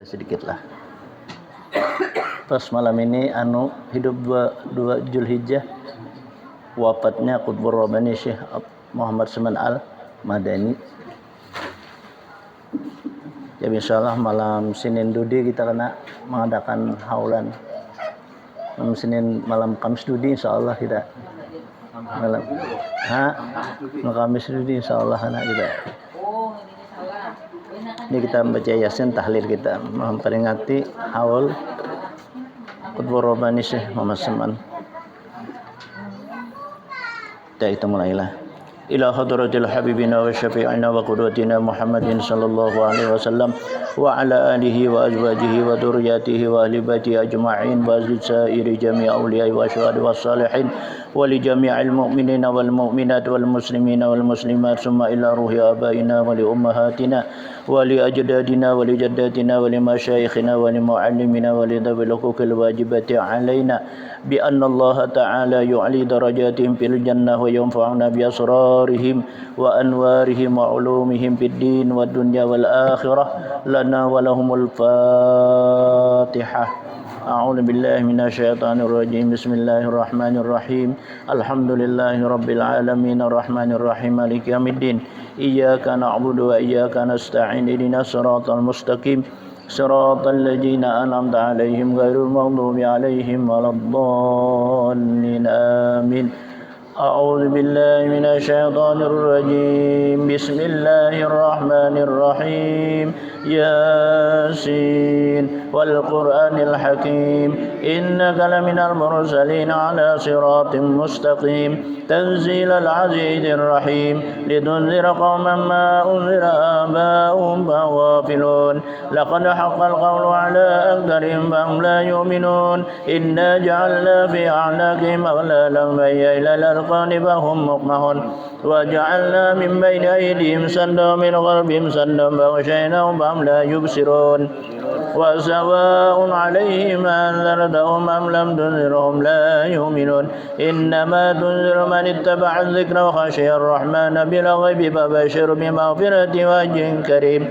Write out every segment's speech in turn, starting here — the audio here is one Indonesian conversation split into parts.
sedikit lah. Pas malam ini hidup 2 Zulhijjah, wafatnya Qutbur Rabbani Syekh Muhammad Saman Al-Madani. Jadi insyaallah malam Senin Dudi kita kena mengadakan haulan. Malam Senin, malam Kamis Dudi insyaallah kita malam Kamis Dudi insyaallah anak kita. Ini kita membaca Yasin tahlil kita memperingati haul Qutbur Rabbani Syekh Muhammad Saman. Kita mulailah. Ila hadratil habibina wa syafi'ina wa qudwatina Muhammadin sallallahu alaihi wasallam wa ala alihi wa azwajihi wa dhurriyyatihi wa ahli baiti ajma'in wa sa'iri jami' awliya'i wa syuhada was salihin wa li jami'il mu'minina wal mu'minat wal muslimina wal muslimat summa ila ruhi abaina wa li ummahatina wa li ajdadina wa li jaddatina wa li masyayikhina wa li muallimina wa li dhabil huquqil wajibati alaina bi anna Allah ta'ala yu'li darajatihim fil jannah wa yanfa'una bi asrarihim wa anwarihim wa ulumihim fid din wad dunya wal akhirah lana wa lahumul Fatihah. A'udzu billahi minasy syaithanir rajim. Bismillahirrahmanirrahim. Alhamdulillahi rabbil alamin arrahmanir rahim maliki yaumiddin. Iyyaka na'budu wa iyyaka nasta'in. Ihdinas siratal mustaqim. Siratal ladzina an'amta 'alaihim ghairil maghdubi 'alaihim waladdallin. Amin. A'udzu billahi minasy syaithanir rajim. Bismillahirrahmanir rahim. Yasin wal Qur'anil hakim. Innaka laminal mursalin 'ala siratim mustaqim. Tanzilal 'azizir rahim. Litunzira qauman ma unzira aba'uhum faghafilun. Laqad haqqal qawlu 'ala aktharihim fahum la yu'minun. Inna ja'alna fi a'naqihim aghlalan fa hiya ila al-'adqani fahum muqmahun. وجعلنا من بين أيديهم سدا ومن خلفهم سدا فغشيناهم فهم لا يبصرون وسواء عليهم أنذرتهم أم لم تنذرهم لا يؤمنون إنما تنذر من اتبع الذكر وخشي الرحمن بالغيب فبشر بمغفرة وأجر كريم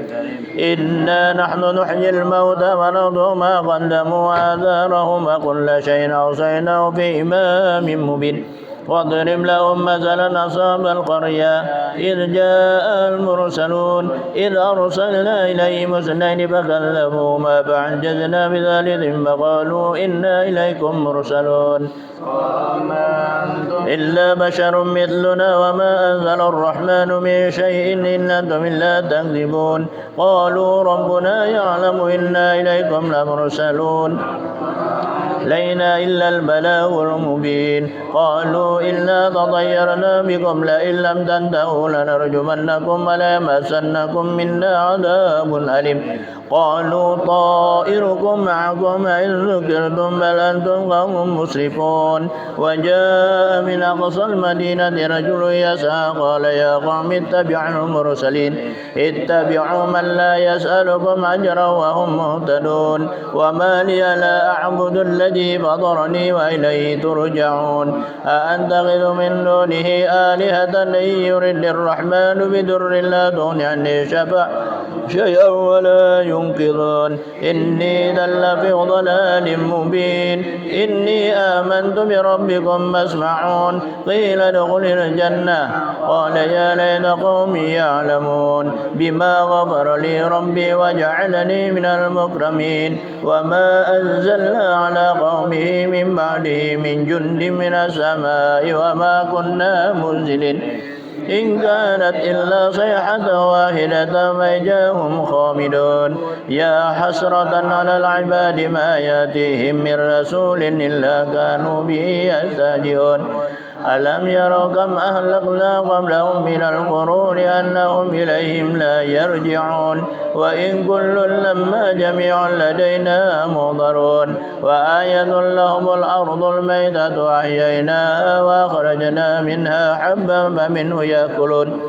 إنا نحن نحيي الموتى ونرضى ما قدموا وآثارهم وكل شيء أحصيناه في إمام مبين واضرب لهم مثلا أصحاب القرية إذ جاء المرسلون إذ أرسلنا إليهم اثنين فكذبوهما فعجزنا بثالث فقالوا إنا إليكم مرسلون إلا بشر مثلنا وما أنزل الرحمن من شيء إن أنتم إلا تكذبون قالوا ربنا يعلم إنا إليكم لمرسلون لينا إلا البلاغ المبين قالوا إنا تطيرنا بكم لئن لم تنتهوا لنرجمنكم وليمسنكم منا عذاب أليم قالوا طائركم معكم إن ذكرتم بل أنتم قوم مسرفون وجاء من أقصى المدينة رجل يسعى قال يا قوم اتبعوا المرسلين اتبعوا من لا يسألكم أجرا وهم مهتدون وما لي لا أعبد الذي فطرني وإليه ترجعون أأتخذ من دونه آلهة إن يرد الرحمن بضر لا تغن عني شيئا ولا ينقذون إني ذل في ضلال مبين إني آمنت بربكم فاسمعون قيل ادخل الجنة قال يا ليت قومي يعلمون بما غفر لي ربي وجعلني من المكرمين وما أنزلنا على قومه من بعده من جند من السماء وما كنا منزلين إن كانت إلا صيحة واحدة فإذا هم خامدون يا حسرة على العباد ما يأتيهم من رسول إلا كانوا به يستهزئون ألم يروا كم أهلكنا قبلهم من القرون أنهم إليهم لا يرجعون وإن كل لما جميع لدينا محضرون وآية لهم الأرض الميتة أحييناها وأخرجنا منها حبا فمنه يأكلون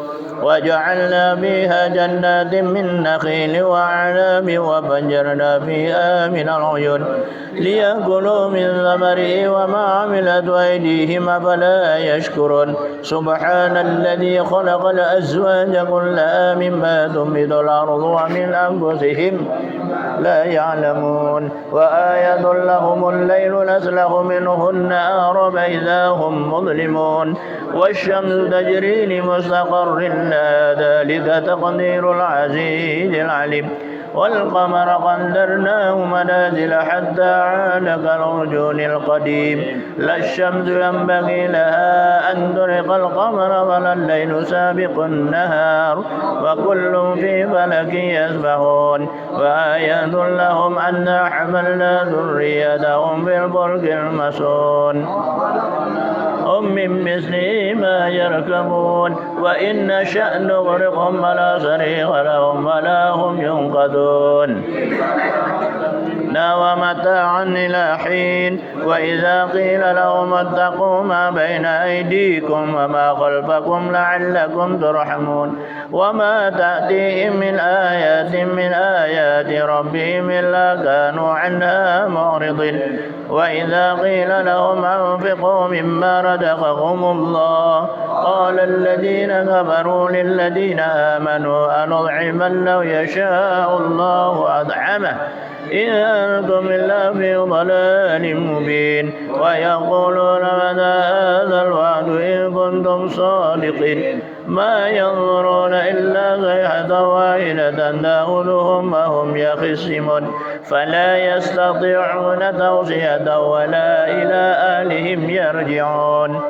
وجعلنا فيها جنات من نخيل وأعناب وفجرنا فيها من العيون ليأكلوا من ثمره وما عملت أيديهم أفلا يشكرون سبحان الذي خلق الأزواج كلها مما تنبت الأرض ومن أنفسهم لا يعلمون وآية لهم الليل نسلخ منه النهار فإذا هم مظلمون والشمس تجري لمستقر لها ذلك تقدير العزيز العليم والقمر قدرناه منازل حتى عاد كالعرجون القديم لا الشمس ينبغي لها أن تدرك القمر ولا الليل سابق النهار وكل في فلك يسبحون وآية لهم أنا حملنا ذريتهم في الفلك المشحون هم من مثله ما يركبون وإن نشأ نغرقهم فلا صريخ لهم ولا هم ينقذون ومتاعا إلى حين وإذا قيل لهم اتقوا ما بين أيديكم وما خلفكم لعلكم ترحمون وما تأتيهم من آيات ربهم إلا كانوا عنها معرضين وإذا قيل لهم أنفقوا مما رزقكم الله قال الذين كفروا للذين آمنوا أنطعم من لو يشاء الله أطعمه إن أنتم إلا في ضلال مبين ويقولون متى هذا الوعد إن كنتم صادقين ما ينظرون إلا صيحة واحدة تأخذهم وهم يخصمون فلا يستطيعون توصية ولا إلى أهلهم يرجعون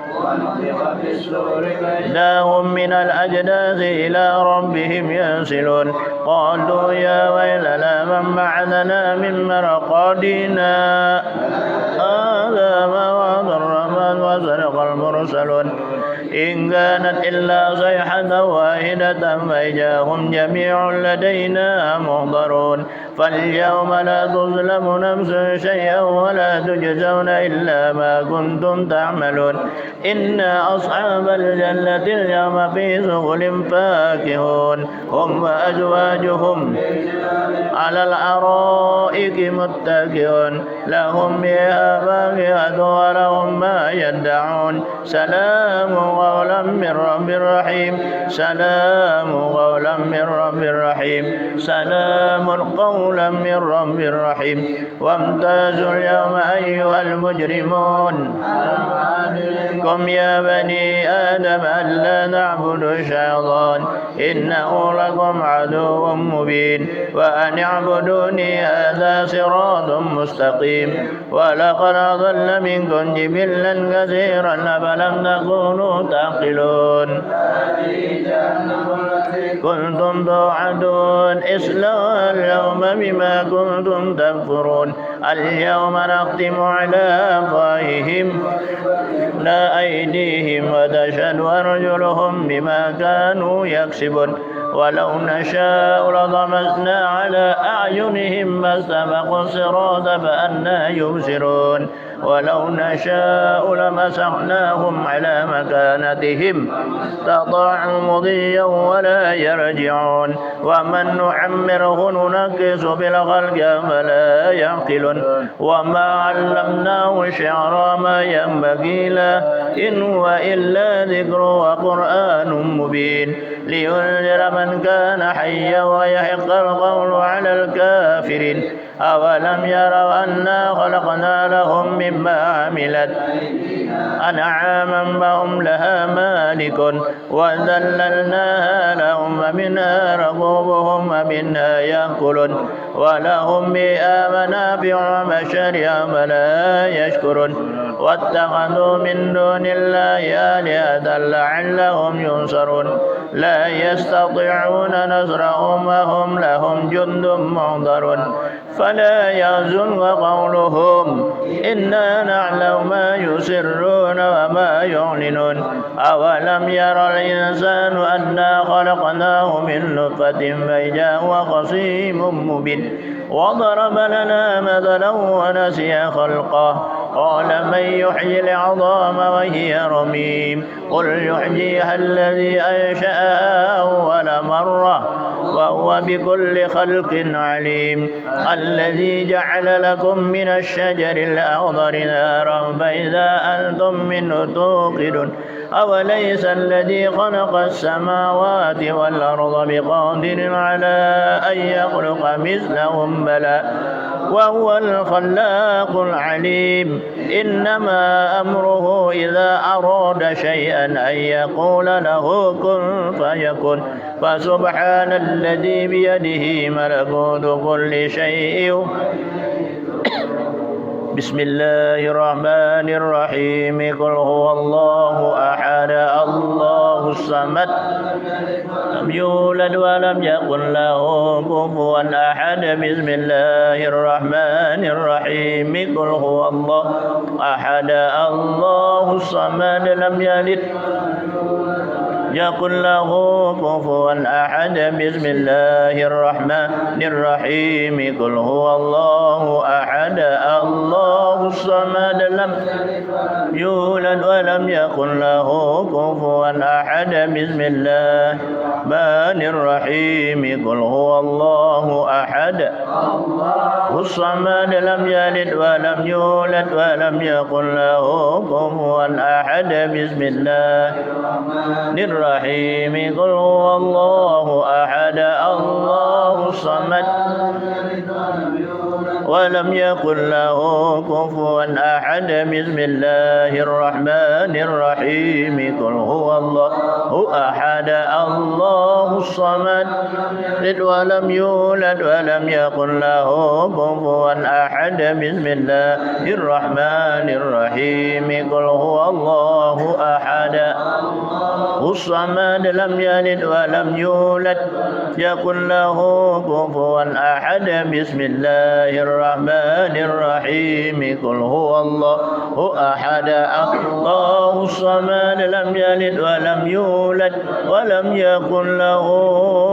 داهم من الأجداث إلى ربهم ينسلون قالوا يا ويلنا من بعثنا من مرقدنا هذا ما وعد الرحمن وصدق المرسلون إن كانت إلا صيحة واحدة فإذا هم جميع لدينا محضرون فاليوم لا تظلم نفس شيئا ولا تجزون إلا ما كنتم تعملون إن أصحاب الجنة اليوم في شغل فاكهون هم وأزواجهم على الأرائك متكئون لهم فيها فاكهة ولهم ما يدعون سلام قولا من رب رحيم سلام قولا من رب رحيم سلام قولا من رب رحيم وامتازوا اليوم أيها المجرمون قم يا بني آدم ألا نعبدوا الشيطان إنه لكم عدو مبين وأن اعبدوني هذا صراط مستقيم ولقد أضل منكم جبلا كثيرا أفلم تكونوا تعقلون كنتم توعدون اصلوها اليوم بما كنتم تكفرون اليوم نختم على أفواههم لا أيديهم وتشهد أرجلهم بما كانوا يكسبون ولو نشاء لطمسنا على أعينهم فاستبقوا الصراط فأنى يبصرون ولو نشاء لمسخناهم على مكانتهم فضاعوا مضيا ولا يرجعون ومن نعمره ننكس بالخلق فلا يعقلون وما علمناه الشعر ما ينبغي له إن هو إلا ذكر وقرآن مبين لينذر من كان حيا ويحق القول على الكافرين أولم يروا أنا خلقنا لهم مما عملت أنعاما فهم لها مالكون وذللناها لهم ومنها ركوبهم ومنها يأكلون ولهم بها منافع ومشارع فلا يشكرون واتخذوا من دون الله آلهة لعلهم ينصرون لا يستطيعون نصرهم وهم لهم جند محضرون فلا يحزنك قولهم إنا نعلم ما يسرون وما يعلنون أولم ير الإنسان أنا خلقناه من نطفة فإذا هو خصيم مبين وضرب لنا مثلا ونسي خلقه قال من يحيي العظام وهي رميم قل يحييها الذي أنشأها أول مرة وهو بكل خلق عليم الذي جعل لكم من الشجر الأخضر نارا فإذا أنتم منه توقدون أوليس الذي خلق السماوات والأرض بقادر على أن يخلق مثلهم بلى وهو الخلاق العليم إنما أمره إذا أراد شيئا أن يقول له كن فيكن فسبحان الذي بيده ملكوت كل شيء بسم الله الرحمن الرحيم قل هو الله أحد الله الصمد لم يولد ولم يكن له كفوا أحد بسم الله الرحمن الرحيم قل هو الله أحد الله الصمد لم يلد يكن له كفوا أحد بسم الله الرحمن الرحيم قل هو الله أحد الله الصمد لم يولد ولم يكن له كفوا أحد بسم الله الرحمن الرحيم قل هو الله أحد الصمد لم يلد ولم يولد ولم يكن له كفوا أحد بسم الله الرحيم قل هو الله أحد الله الصمد ولم يكن له كفوا أحد بسم الله الرحمن الرحيم قل هو الله أحد الله الصمد ولم يولد ولم يكن له كفوا أحد بسم الله الرحمن الرحيم قل هو الله أحد الصمد لم يلد ولم يولد يكن له كفوا أحد بسم الله الرحمن الرحيم قل هو الله أحد الله الصمد لم يلد ولم يولد ولم يكن له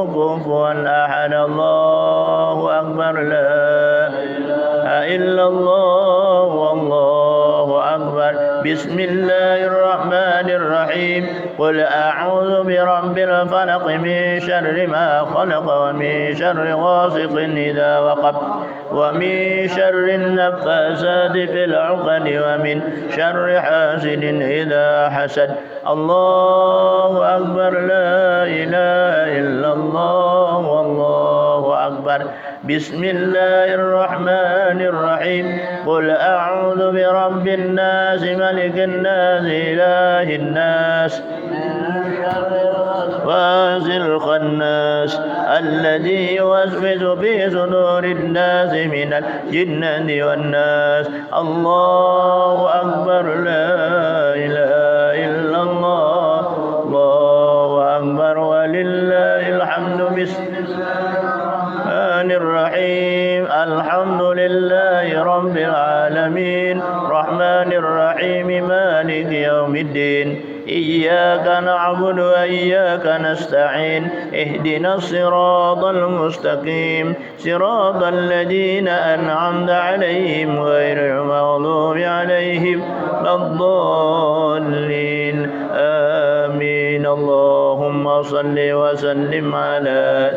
كفوا أحد الله أكبر لا إله إلا الله والله أكبر بسم الله الرحمن الرحيم قل أعوذ برب الفلق من شر ما خلق ومن شر غاسق إذا وقب ومن شر النفاثات في العقد ومن شر حاسد إذا حسد الله أكبر لا إله إلا الله والله أكبر بسم الله الرحمن الرحيم قل أعوذ برب الناس ملك الناس إله الناس واسع الخناس الذي يوسوس في صدور الناس من الجنة والناس الله أكبر لا إله إلا الله الله أكبر ولله الحمد بسم الرحمن الرحيم الحمد لله رب العالمين الرحمن الرحيم مالك يوم الدين إياك نعبد وإياك نستعين اهدنا الصراط المستقيم صراط الذين أنعمت عليهم غير المغضوب عليهم ولا الضالين آمين اللهم صل وسلم على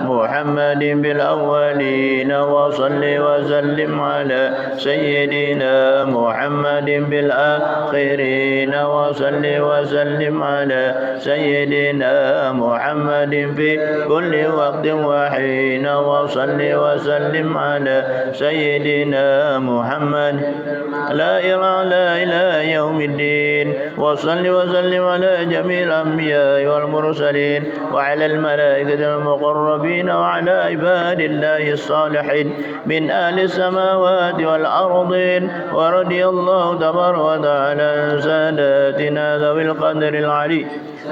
محمد بالأولين وصل وسلم على سيدنا محمد بالآخرين وصل وسلم على سيدنا محمد في كل وقت وحين وصل وسلم على سيدنا محمد لا إله إلى يوم الدين وصل وسلم على جميع الأنبياء والمرسلين وعلى الملائكة المقربين وعلى عباد الله الصالحين من أهل السماوات والأرضين ورضي الله تبارك وتعالى عن ساداتنا ذوي القدر العلي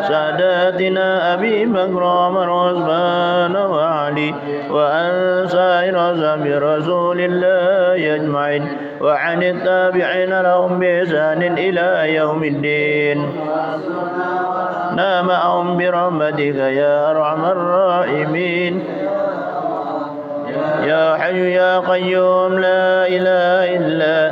ساداتنا أبي بكر وعمر وعثمان وعلي وعن سائر أصحاب رسول الله أجمعين وعن التابعين لهم بإحسان إلى يوم الدين معهم برحمتك يا أرحم الراحمين يا حي يا قيوم لا إله إلا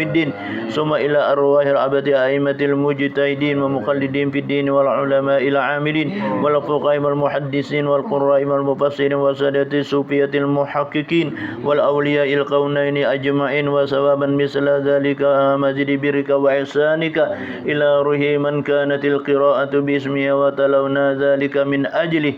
الدين ثم إلى أرواح العباد أئمة المجتهدين ومقلدين في الدين والعلماء العاملين والفقهاء والمحدثين والقراء والمفسرين وسادة الصوفية المحققين والأولياء الكونين أجمعين وثوابا مثل ذلك مزيد برك وإحسانك إلى روح من كانت القراءة باسمه وتلونا ذلك من أجله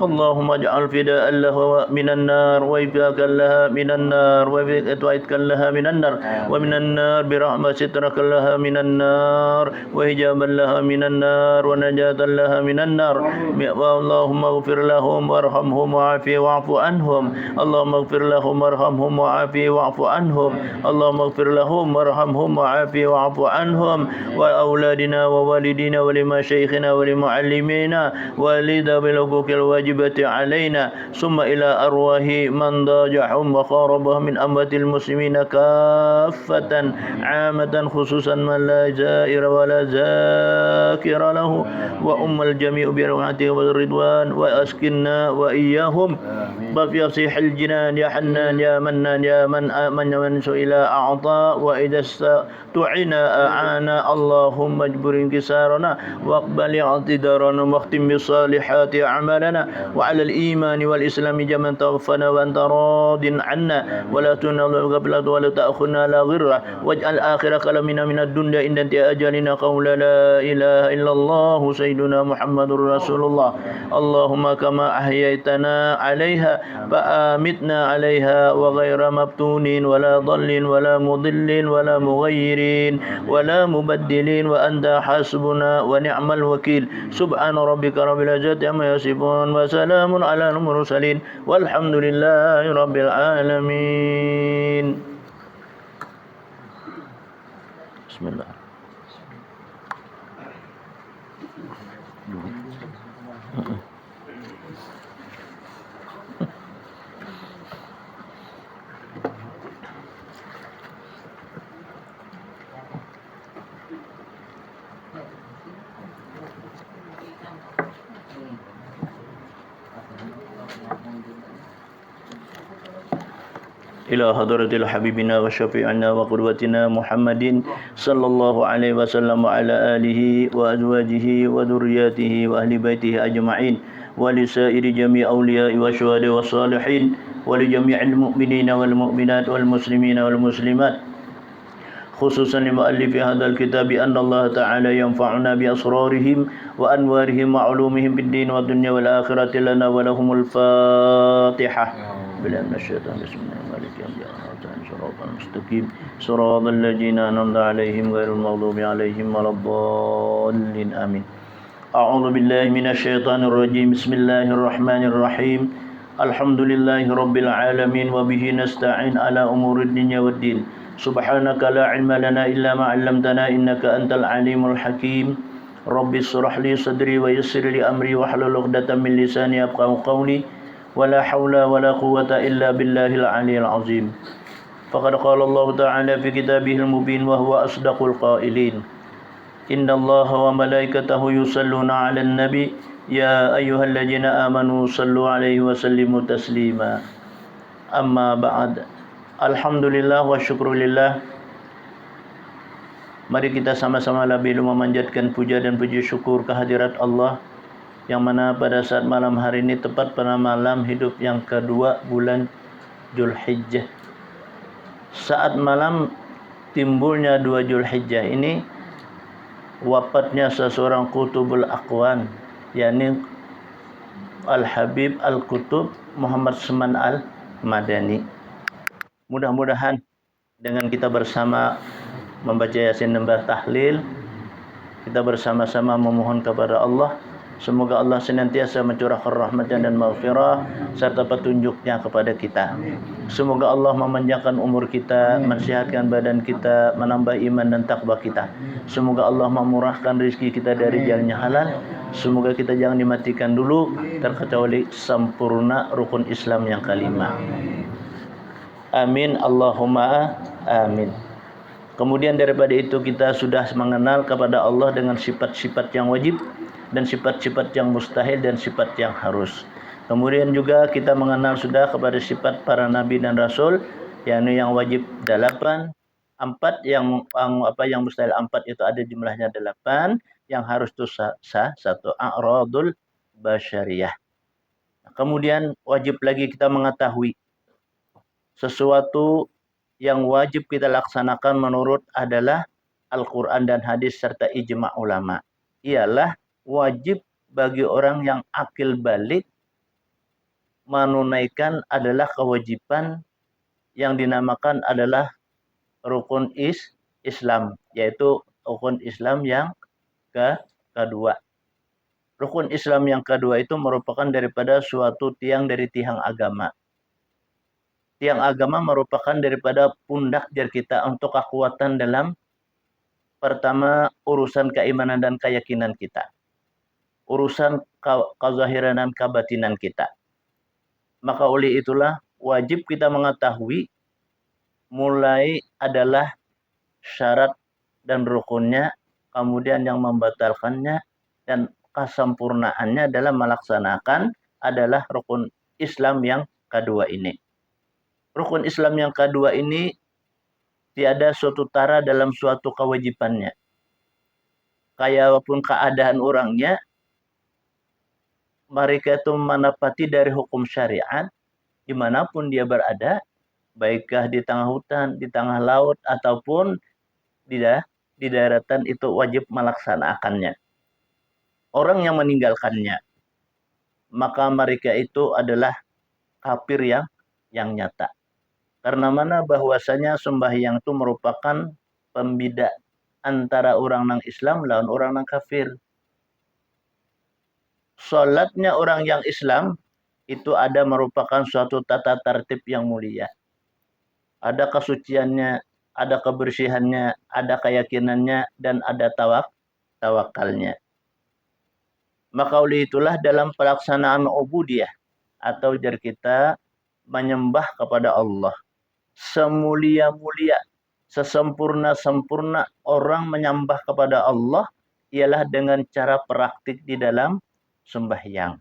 اللهم اجعل فداء له من النار وإفكاكا لها من النار وإتوائتكا لها من النار ومن النار برحمة سترك لها من النار وحجابا لها من النار ونجاة لها من النار اللهم اغفر لهم وارحمهم وعافي واعف عنهم اللهم اغفر لهم وارحمهم وعافي واعف عنهم اللهم اغفر لهم وارحمهم وعافي واعف عنهم وأولادنا ووالدينا ولمشايخنا ولمعلمينا ولذوي الحقوق الواجبة علينا ثم إلى أرواح من ضاجعهم وقاربهم من أموات المسلمين كافة عامة خصوصا من لا زائر ولا ذاكر له وأم الجميع برحمته والرضوان وأسكننا وإياهم وفي فصيح الجنان يا حنان يا منان يا من سئل أعطى وإذا استطعنا أعانا اللهم اجبر انكسارنا واقبل اعتذارنا واختم بالصالحات أعمالنا وعلى الإيمان والإسلام جميعا توفنا وأنت راض عنا ولا تنال قبلة ولا تأخذنا لا غرة واجعل آخر كلامنا من الدنيا إن انتهى أجلنا قول لا إله إلا الله سيدنا محمد رسول الله اللهم كما أحييتنا عليها فآمتنا عليها وغير مفتونين ولا ضل ولا مضل ولا مغيرين ولا مبدلين وأنت حسبنا ونعم الوكيل سبحان ربك رب العزة عما يصفون وسلام على المرسلين والحمد لله رب العالمين بسم الله إلى حضرة الحبيبنا وشفيعنا وقدوتنا محمد صلى الله عليه وسلم وعلى آله وأزواجه وذرياته وأهل بيته أجمعين ولسائر جميع أولياء والشهداء والصالحين ولجميع المؤمنين والمؤمنات والمسلمين والمسلمات خصوصا لمؤلف هذا الكتاب أن الله تعالى ينفعنا بأسرارهم وأنوارهم وعلومهم في الدين والدنيا والآخرة لنا ولهم الفاتحة بالله من الشيطان بسم الله مالك يوم الدين صراط المستقيم صراط الذين أنعمت عليهم غير المغضوب عليهم ولا الضالين آمين أعوذ بالله من الشيطان الرجيم بسم الله الرحمن الرحيم الحمد لله رب العالمين وبه نستعين على أمور الدنيا والدين سبحانك لا علم لنا إلا ما علمتنا إنك أنت العليم الحكيم رب اشرح لي صدري ويسر لي أمري واحلل عقدة من لساني يفقهوا قولي ولا حول ولا قوة إلا بالله العلي العظيم فقد قال الله تعالى في كتابه المبين وهو أصدق القائلين إن الله وملائكته يصلون على النبي يا أيها الذين آمنوا صلوا عليه وسلموا تسليما أما بعد Alhamdulillah wa syukurillah. Mari kita sama-sama lebih memanjatkan puja dan puji syukur kehadirat Allah, yang mana pada saat malam hari ini tepat pada malam hidup yang kedua bulan Dzulhijjah. Saat malam timbulnya 2 Dzulhijjah ini wafatnya seseorang Qutubul Aqwan, yakni Al-Habib Al-Qutub Muhammad Seman Al-Madani. Mudah-mudahan dengan kita bersama membaca Yasin dan bertahlil, kita bersama-sama memohon kepada Allah, semoga Allah senantiasa mencurahkan rahmat-Nya dan maghfirah serta petunjuk-Nya kepada kita. Semoga Allah memanjangkan umur kita, mensehatkan badan kita, menambah iman dan takwa kita. Semoga Allah memurahkan rezeki kita dari jalannya halal. Semoga kita jangan dimatikan dulu terkecuali sempurna rukun Islam yang kelima. Amin Allahumma amin. Kemudian daripada itu kita sudah mengenal kepada Allah dengan sifat-sifat yang wajib dan sifat-sifat yang mustahil dan sifat yang harus. Kemudian juga kita mengenal sudah kepada sifat para nabi dan rasul, yakni yang wajib 8, Empat yang mustahil empat itu ada jumlahnya 8, yang harus itu sah satu, a'radul basyariyah. Kemudian wajib lagi kita mengetahui sesuatu yang wajib kita laksanakan menurut adalah Al-Quran dan hadis serta ijma' ulama. Ialah wajib bagi orang yang akil balik menunaikan adalah kewajiban yang dinamakan adalah rukun Islam, yaitu rukun Islam yang kedua. Rukun Islam yang kedua itu merupakan daripada suatu tiang dari tiang agama. Tiang agama merupakan daripada pundak jar kita untuk kekuatan dalam pertama urusan keimanan dan keyakinan kita. Urusan kezahiran dan kebatinan kita. Maka oleh itulah wajib kita mengetahui mulai adalah syarat dan rukunnya, kemudian yang membatalkannya, dan kesempurnaannya dalam melaksanakan adalah rukun Islam yang kedua ini. Rukun Islam yang kedua ini tiada suatu tara dalam suatu kewajibannya. Kayak apapun keadaan orangnya, mereka itu menepati dari hukum syariat dimanapun dia berada, baikkah di tengah hutan, di tengah laut, ataupun di daratan, itu wajib melaksanakannya. Orang yang meninggalkannya, maka mereka itu adalah kafir yang nyata. Karena mana bahwasanya sembahyang itu merupakan pembeda antara orang nang Islam lawan orang nang kafir. Salatnya orang yang Islam itu ada merupakan suatu tata tertib yang mulia. Ada kesuciannya, ada kebersihannya, ada keyakinannya, dan ada tawakalnya. Maka oleh itulah dalam pelaksanaan ubudiyah atau jar kita menyembah kepada Allah, semulia-mulia, sesempurna-sempurna orang menyembah kepada Allah ialah dengan cara praktik di dalam sembahyang.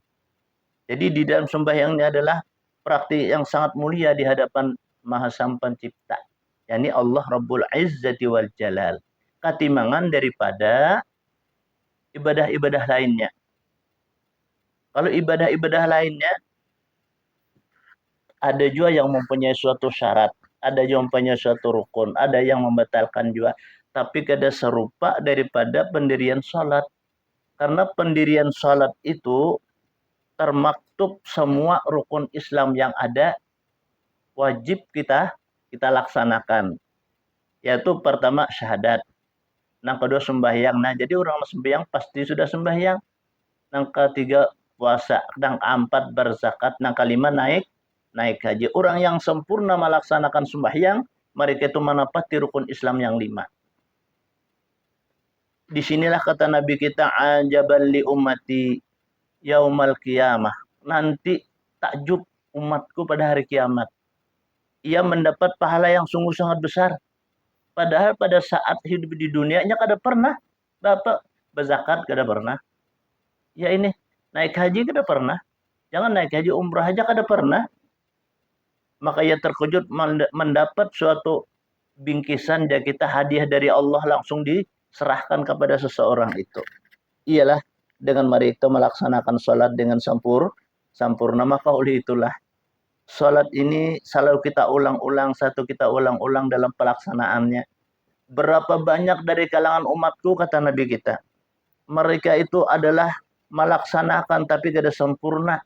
Jadi di dalam sembahyangnya adalah praktik yang sangat mulia di hadapan Maha Sang Pencipta, yakni Allah Rabbul Izzati wal Jalal, ketimangan daripada ibadah-ibadah lainnya. Kalau ibadah-ibadah lainnya ada juga yang mempunyai suatu syarat, ada yang mempunyai suatu rukun, ada yang membatalkan juga, tapi kada serupa daripada pendirian salat. Karena pendirian salat itu termaktub semua rukun Islam yang ada wajib kita laksanakan. Yaitu pertama syahadat, yang kedua sembahyang. Nah, jadi orang sembahyang pasti sudah sembahyang. Yang ketiga puasa, yang keempat berzakat, yang kelima naik haji. Orang yang sempurna melaksanakan sembahyang, mereka itu menepati rukun Islam yang 5. Disinilah kata Nabi kita, ajaban li ummati yaumal qiyamah. Nanti takjub umatku pada hari kiamat. Ia mendapat pahala yang sungguh sangat besar. Padahal pada saat hidup di dunianya kada pernah Bapak berzakat, kada pernah. Ya ini, naik haji kada pernah. Jangan naik haji, umrah aja kada pernah. Maka ia terkejut mendapat suatu bingkisan dari kita, hadiah dari Allah langsung diserahkan kepada seseorang itu. Ialah dengan mereka melaksanakan sholat dengan sempurna. Maka oleh itulah sholat ini selalu kita ulang-ulang, dalam pelaksanaannya. Berapa banyak dari kalangan umatku, kata Nabi kita, mereka itu adalah melaksanakan tapi tidak sempurna.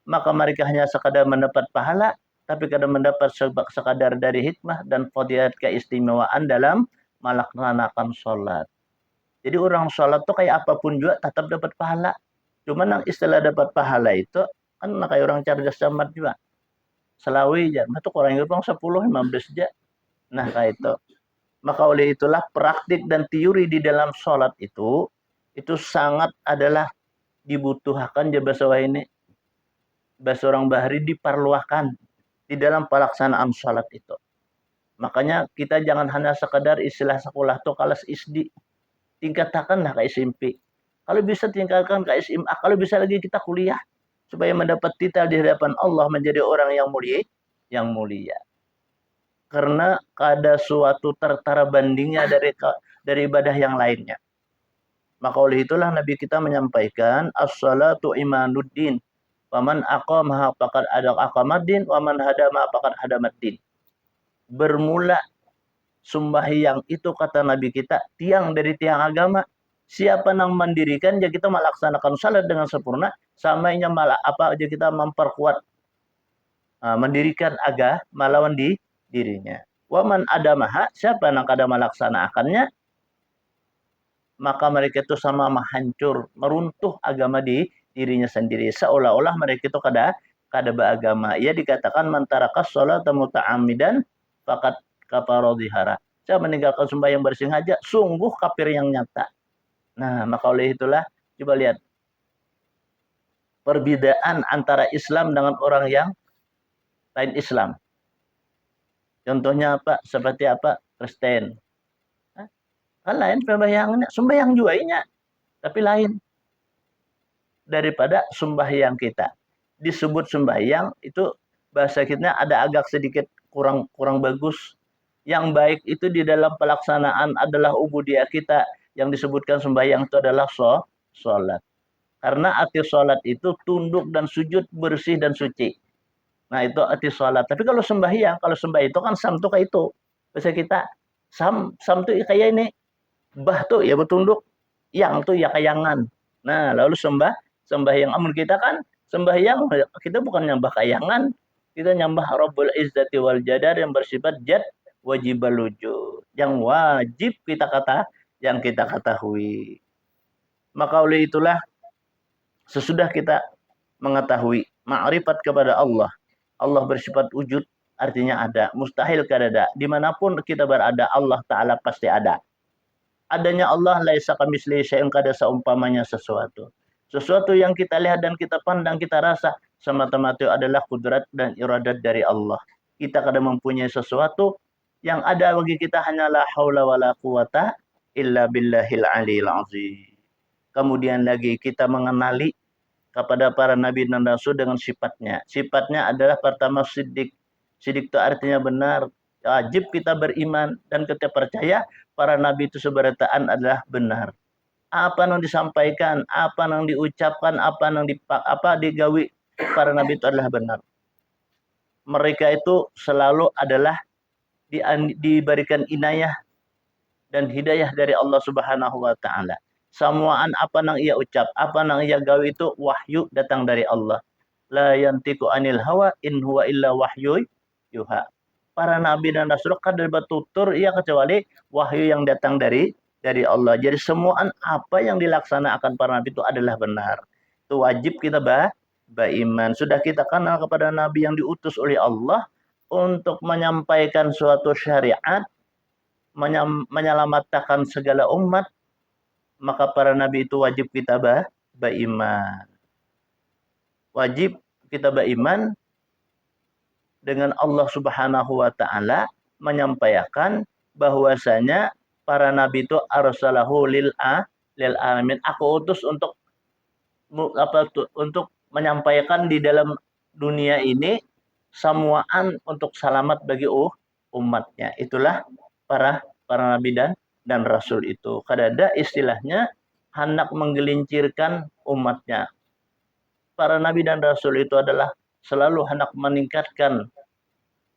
Maka mereka hanya sekadar mendapat pahala, tapi kada mendapat sekadar dari hikmah dan fadilat keistimewaan dalam melaksanakan sholat. Jadi orang sholat tuh kayak apapun juga tetap dapat pahala. Cuman yang istilah dapat pahala itu kan kayak orang cerdas cermat juga. Selawi aja, itu orang itu 10-15 aja. Nah kayak itu. Maka oleh itulah praktik dan teori di dalam sholat itu sangat adalah dibutuhkan ya bahasa ini. Bahasa orang Bahari diperluakan di dalam pelaksanaan sholat itu. Makanya kita jangan hanya sekadar istilah sekolah tuh kelas SD. Tingkatkanlah ke SMP. Kalau bisa tingkatkan ke SMA. Kalau bisa lagi kita kuliah. Supaya mendapat titel di hadapan Allah menjadi orang yang mulia. karena ada suatu tertara bandingnya dari ibadah yang lainnya. Maka oleh itulah Nabi kita menyampaikan as-salatu imanuddin. Waman aqamaha faqad aqamaddin waman hadama faqad hadamaddin. Bermula sembahyang itu kata Nabi kita tiang dari tiang agama. Siapa yang mendirikan ya kita melaksanakan salat dengan sempurna, samanya malah apa aja kita memperkuat mendirikan agama lawan di dirinya. Waman adamaha, siapa yang kada melaksanakannya, maka mereka itu sama menghancur, meruntuh agama di dirinya sendiri. Seolah-olah mereka itu kada beragama. Ia dikatakan mantarakas sholat muta'amidan fakat kafara dhihara. Saya meninggalkan sembahyang bersengaja, sungguh kafir yang nyata. Nah, maka oleh itulah coba lihat perbedaan antara Islam dengan orang yang lain Islam. Contohnya apa? Seperti apa? Kristen. Kan lain sembahyangnya, sembahyang juainya, tapi lain daripada sembahyang kita. Disebut sembahyang itu bahasa kita ada agak sedikit kurang bagus. Yang baik itu di dalam pelaksanaan adalah ubudiyah kita. Yang disebutkan sembahyang itu adalah sholat. Karena arti sholat itu tunduk dan sujud bersih dan suci. Nah itu arti sholat. Tapi kalau sembahyang, kalau sembah itu kan sam tuh kayak itu. Bahasa kita sam tuh kayak ini. Bah tuh ya bertunduk. Yang tuh ya kayangan. Nah lalu sembahyang amun kita kan sembahyang kita bukan nyembah kayangan, kita nyembah Rabbul Izzati wal Jadar yang bersifat jad wajibal wujud, yang wajib yang kita ketahui. Maka oleh itulah sesudah kita mengetahui ma'rifat kepada Allah, Allah bersifat wujud artinya ada, mustahil kada ada. Dimanapun kita berada Allah Ta'ala pasti ada. Adanya Allah laisa kamitslihi syai'un, kada seumpamanya sesuatu. Sesuatu yang kita lihat dan kita pandang, kita rasa semata-mata adalah kudrat dan iradat dari Allah. Kita kada mempunyai sesuatu, yang ada bagi kita hanyalah haula wala quwata illa billahil aliyil azim. Kemudian lagi kita mengenali kepada para nabi dan rasul dengan sifatnya. Sifatnya adalah pertama siddiq. Siddiq itu artinya benar. Wajib kita beriman dan kita percaya para nabi itu seberataan adalah benar. Apa yang disampaikan, apa yang diucapkan, apa yang digawi para nabi itu adalah benar. Mereka itu selalu adalah diberikan inayah dan hidayah dari Allah Subhanahu wa taala. Semuaan apa yang ia ucap, apa yang ia gawi itu wahyu datang dari Allah. La yantiqu anil hawa in huwa illa wahyu yuha. Para nabi dan rasul kada bertutur ia kecuali wahyu yang datang dari Allah. Jadi semua apa yang dilaksanakan para nabi itu adalah benar. Itu wajib kita beriman. Sudah kita kenal kepada nabi yang diutus oleh Allah untuk menyampaikan suatu syariat, menyelamatkan segala umat, maka para nabi itu wajib kita beriman. Wajib kita beriman dengan Allah Subhanahu wa taala menyampaikan bahwasanya para nabi itu arsalahu lil alamin. Aku utus untuk menyampaikan di dalam dunia ini semuaan untuk selamat bagi umatnya. Itulah para nabi dan rasul itu. Kadada istilahnya hendak menggelincirkan umatnya. Para nabi dan rasul itu adalah selalu hendak meningkatkan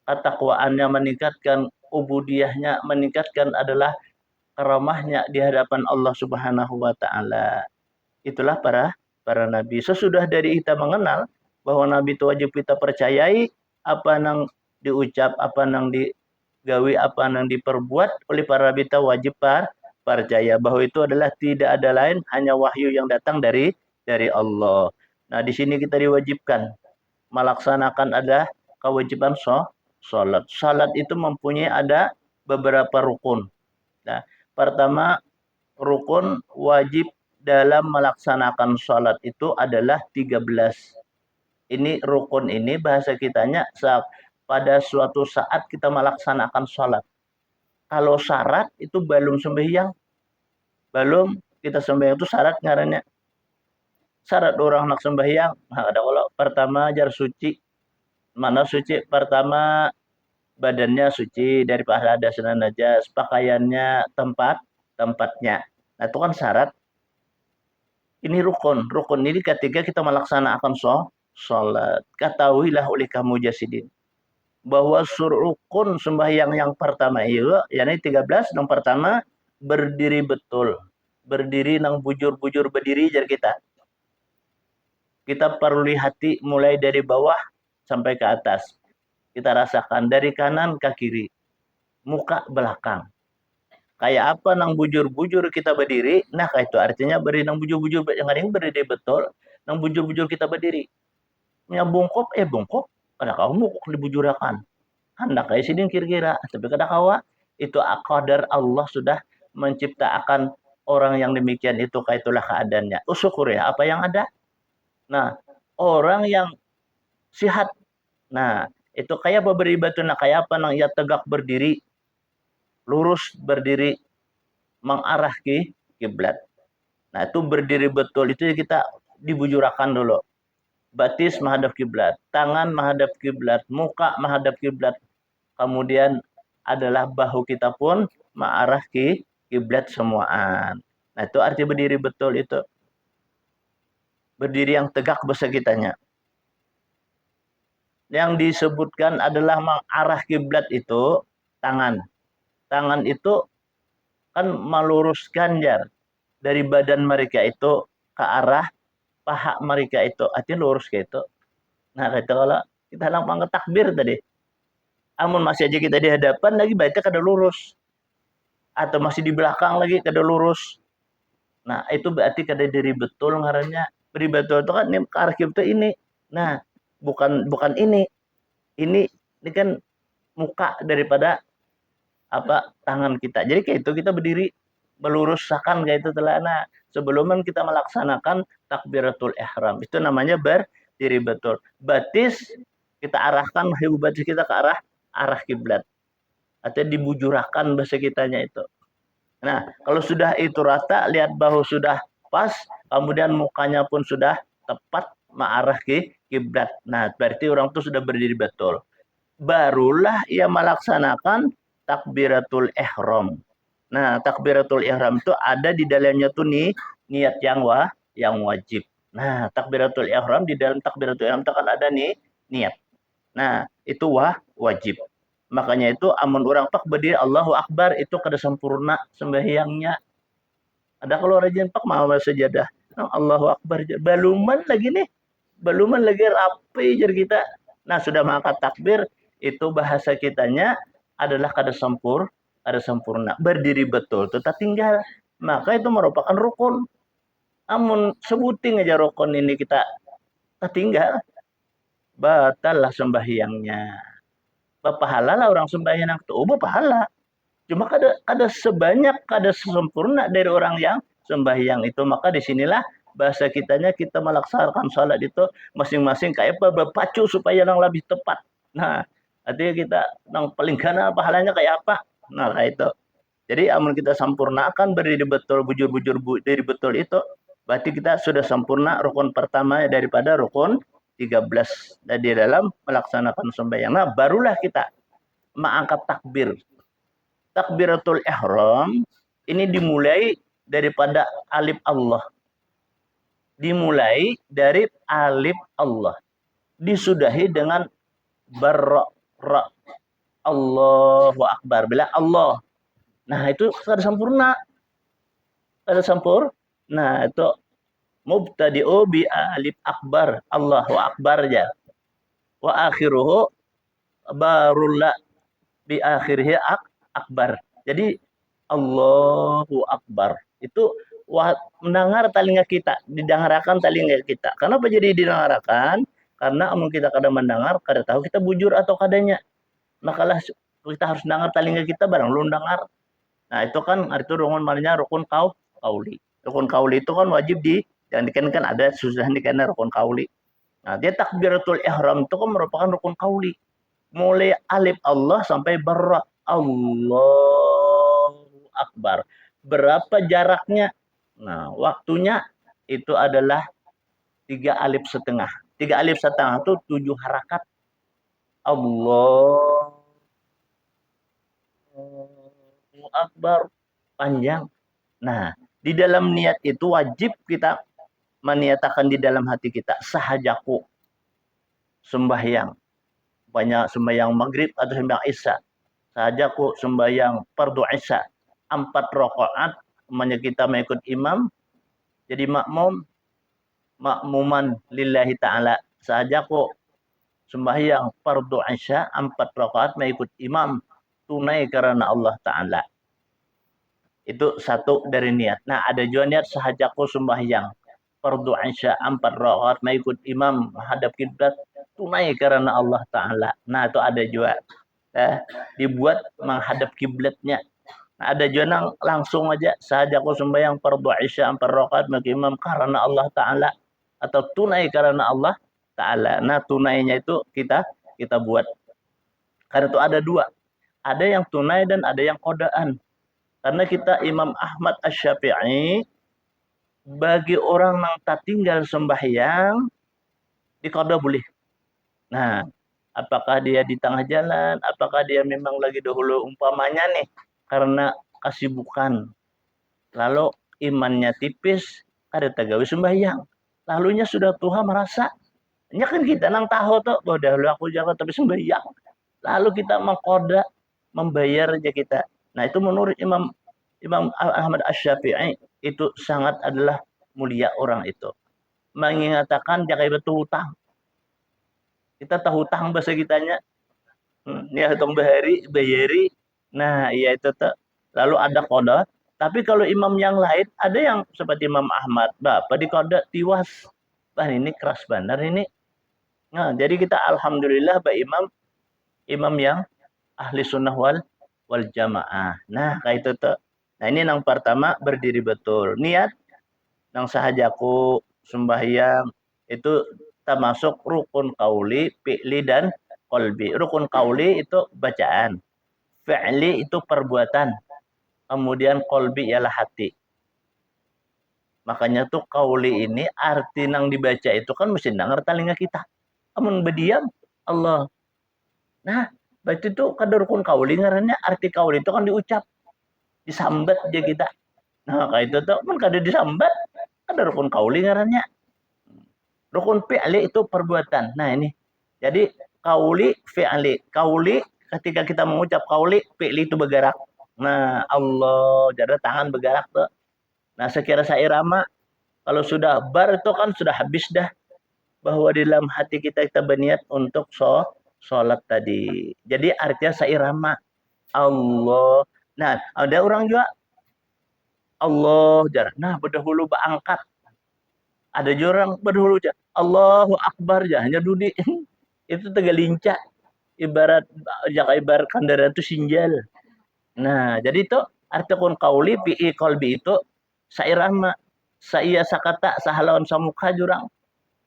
ketakwaannya, meningkatkan ubudiyahnya, meningkatkan adalah karamahnya di hadapan Allah Subhanahu wa taala. Itulah para nabi. Sesudah dari kita mengenal bahwa nabi itu wajib kita percayai, apa yang diucap, apa yang digawi, apa yang diperbuat oleh para nabi itu wajib percaya bahwa itu adalah tidak ada lain hanya wahyu yang datang dari Allah. Nah, di sini kita diwajibkan melaksanakan ada kewajiban salat. Salat itu mempunyai ada beberapa rukun. Nah, pertama rukun wajib dalam melaksanakan salat itu adalah 13. Ini rukun ini bahasa kitanya pada suatu saat kita melaksanakan salat. Kalau syarat itu belum sembahyang. Belum kita sembahyang itu syarat ngarannya. Syarat orang nak sembahyang, ada kalau pertama jar suci. Mana suci? Pertama badannya suci dari pahala hadas dan najas, pakaiannya tempatnya. Nah, itu kan syarat. Ini rukun. Rukun ini ketika kita melaksanakan sholat. Ketahuilah oleh kamu jasidin bahwa rukun sembahyang yang pertama itu, yakni 13 yang pertama berdiri betul. Berdiri nang bujur-bujur berdiri jadi kita. Kita perlu hati mulai dari bawah sampai ke atas. Kita rasakan dari kanan ke kiri, muka belakang. Kayak apa nang bujur-bujur kita berdiri, nah kayak itu artinya beri nang bujur-bujur yang ada yang berdiri betul, nang bujur-bujur kita berdiri. Nya bungkuk, bungkuk, kada kau mukuk dibujurakan. Hendak kayak sini kira-kira, tapi kada kawa itu qadar Allah sudah menciptakan orang yang demikian itu kayak itulah keadaannya. Syukur ya apa yang ada. Nah, orang yang sihat, nah itu kayak apa beribadah, nah kayak apa nang ia tegak berdiri, lurus berdiri, mengarah ke kiblat. Nah, itu berdiri betul itu kita dibujurakan dulu. Batis menghadap kiblat, tangan menghadap kiblat, muka menghadap kiblat. Kemudian adalah bahu kita pun mengarah ke kiblat semuaan. Nah, itu arti berdiri betul itu. Berdiri yang tegak bahasa kitanya. Yang disebutkan adalah mengarah kiblat itu tangan. Tangan itu kan meluruskan jar dari badan mereka itu ke arah paha mereka itu. Artinya lurus kayak itu. Nah, itu kalau kita langsung takbir tadi. Amun masih aja kita di hadapan lagi baca kada lurus. Atau masih di belakang lagi kada lurus. Nah, itu berarti kada diri betul ngarannya. Beri betul itu kan ini arkim itu ini. Nah, bukan ini. Ini kan muka daripada apa tangan kita. Jadi kayak itu kita berdiri meluruskan kayak itu telah. Nah, sebelum kita melaksanakan takbiratul ihram itu namanya berdiri betul. Batis kita arahkan batis kita ke arah kiblat atau dibujurkan bahasa kitanya itu. Nah, kalau sudah itu rata, lihat bahu sudah pas, kemudian mukanya pun sudah tepat mengarah ke kiblat. Nah, berarti orang itu sudah berdiri betul. Barulah ia melaksanakan takbiratul ihram. Nah, takbiratul ihram itu ada di dalamnya tuh nih niat yang wajib. Nah, takbiratul ihram di dalam takbiratul ihram itu kan ada nih niat. Nah, itu wajib. Makanya itu amun orang pak berdiri Allahu Akbar itu kada sempurna sembahyangnya. Ada kalau rajin pak mau sajadah. Nah, Allahu Akbar. Baluman lagi nih. Baluman lagi rapi jar kita. Nah, sudah mengangkat takbir itu bahasa kitanya adalah kada sempurna. Berdiri betul tetap tinggal. Maka itu merupakan rukun. Amun sebuting aja rukun ini kita tinggal, batal lah sembahyangnya. Pahala lah orang sembahyang itu, pahala. Cuma kada sebanyak, kada sempurna dari orang yang sembahyang itu. Maka disinilah bahasa kitanya kita melaksanakan salat itu masing-masing kayak apa berpacu supaya yang lebih tepat. Nah, artinya kita yang paling kana pahalanya kayak apa? Nah, kayak itu. Jadi amun kita sempurnakan berdiri betul, bujur-bujur diri betul itu, berarti kita sudah sempurna rukun pertama daripada rukun 13 di dalam melaksanakan sembahyang. Nah, barulah kita mengangkat takbir. Takbiratul ihram ini dimulai daripada alif Allah. Dimulai dari alif Allah. Disudahi dengan barra. Allahu Akbar. Bila Allah. Nah, itu kada sempurna. Kada sempurna. Nah, itu mubtadi'u bi alif akbar. Allahu Akbar aja. Wa akhiruhu barulla bi akhirnya akbar. Jadi Allahu Akbar. Itu mendengar telinga kita, didengarkan telinga kita. Kenapa jadi didengarkan? Karena amun kita kadang mendengar, kada tahu kita bujur atau kadanya. Makalah kita harus dengar telinga kita barang lu dengar. Nah, itu kan itu rukun kauli. Rukun kauli itu kan wajib yang kan ada susah karena rukun kauli. Nah, dia takbiratul ihram itu kan merupakan rukun kauli. Mulai alif Allah sampai barra. Allahu Akbar. Berapa jaraknya? Nah, waktunya itu adalah 3 alif setengah. 3 alif setengah itu 7 harakat. Allah Allahu Akbar, panjang. Nah, di dalam niat itu wajib kita meniatakan di dalam hati kita, sahajaku sembahyang, banyak sembahyang maghrib atau sembahyang isya, sahajaku sembahyang fardu isya, 4 rakaat, namanya kita mengikut imam, jadi makmuman lillahi ta'ala, sahajaku sembahyang fardu isya 4 rakaat mengikut imam, tunai karena Allah Ta'ala. Itu satu dari niat. Nah, ada juga niat sahajaku sembahyang fardu isya 4 rakaat mengikut imam menghadap kiblat, tunai karena Allah Ta'ala. Nah, itu ada juga. Dibuat menghadap kiblatnya. Nah, ada juga langsung aja sahajaku sembahyang fardu isya 4 rakaat mengikut imam karena Allah Ta'ala, atau tunai karena Allah Ta'ala. Nah, tunainya itu kita buat. Karena itu ada dua. Ada yang tunai dan ada yang kodaan. Karena kita Imam Ahmad Asy-Syafi'i, bagi orang yang tak tinggal sembahyang, dikoda boleh. Nah, apakah dia di tengah jalan, apakah dia memang lagi dahulu umpamanya nih, karena kesibukan. Lalu imannya tipis, ada tagawi sembahyang. Lalunya sudah tua merasa, nya kan kita nang tahu tuh, bahwa dahulu aku jaga tapi sembahyang. Lalu kita mengkoda, membayar aja kita. Nah, itu menurut Imam Ahmad Asy-Syafi'i itu sangat adalah mulia orang itu. Mengatakan jangan betul hutang. Kita tahu hutang bahasa kitanya. Ini hutang bayari. Nah, iya itu tuh. Lalu ada koda. Tapi kalau imam yang lain, ada yang seperti Imam Ahmad, Bapak di koda tiwas. Bah, ini keras benar ini. Nah, jadi kita alhamdulillah imam yang ahli sunnah wal jamaah. Nah, kayak itu tuh. Nah, ini yang pertama berdiri betul. Niat yang sahajaku sembahyang itu termasuk rukun kauli, fi'li dan qalbi. Rukun kauli itu bacaan. Fi'li itu perbuatan. Kemudian qalbi ialah hati. Makanya tuh kauli ini arti yang dibaca itu kan mesti dengar telinga kita. Amun berdiam Allah. Nah, berarti itu kada rukun kauli ngarannya, arti kauli itu kan diucap, disambat aja kita. Nah, kayak itu tuh kan kada disambat, kada rukun kauli ngarannya. Rukun fi'li itu perbuatan. Nah, ini. Jadi kauli fi'li. Kauli ketika kita mengucap kauli, fi'li itu bergerak. Nah, Allah, jadi tangan bergerak tuh. Nah, sekira sairama kalau sudah bar itu kan sudah habis dah, bahwa di dalam hati kita berniat untuk sholat tadi. Jadi artinya sairama. Allah. Nah, ada orang juga Allah jar. Nah, berdahulu berangkat. Ada juga orang berdahulu jar. Allahu Akbar jar. Hanya duduk. Itu tegalincah. Ibarat kendaraan itu sinjal. Nah, jadi itu arti kun kauli pi qalbi itu sairama. Saya sakata sahalawan samuka jurang.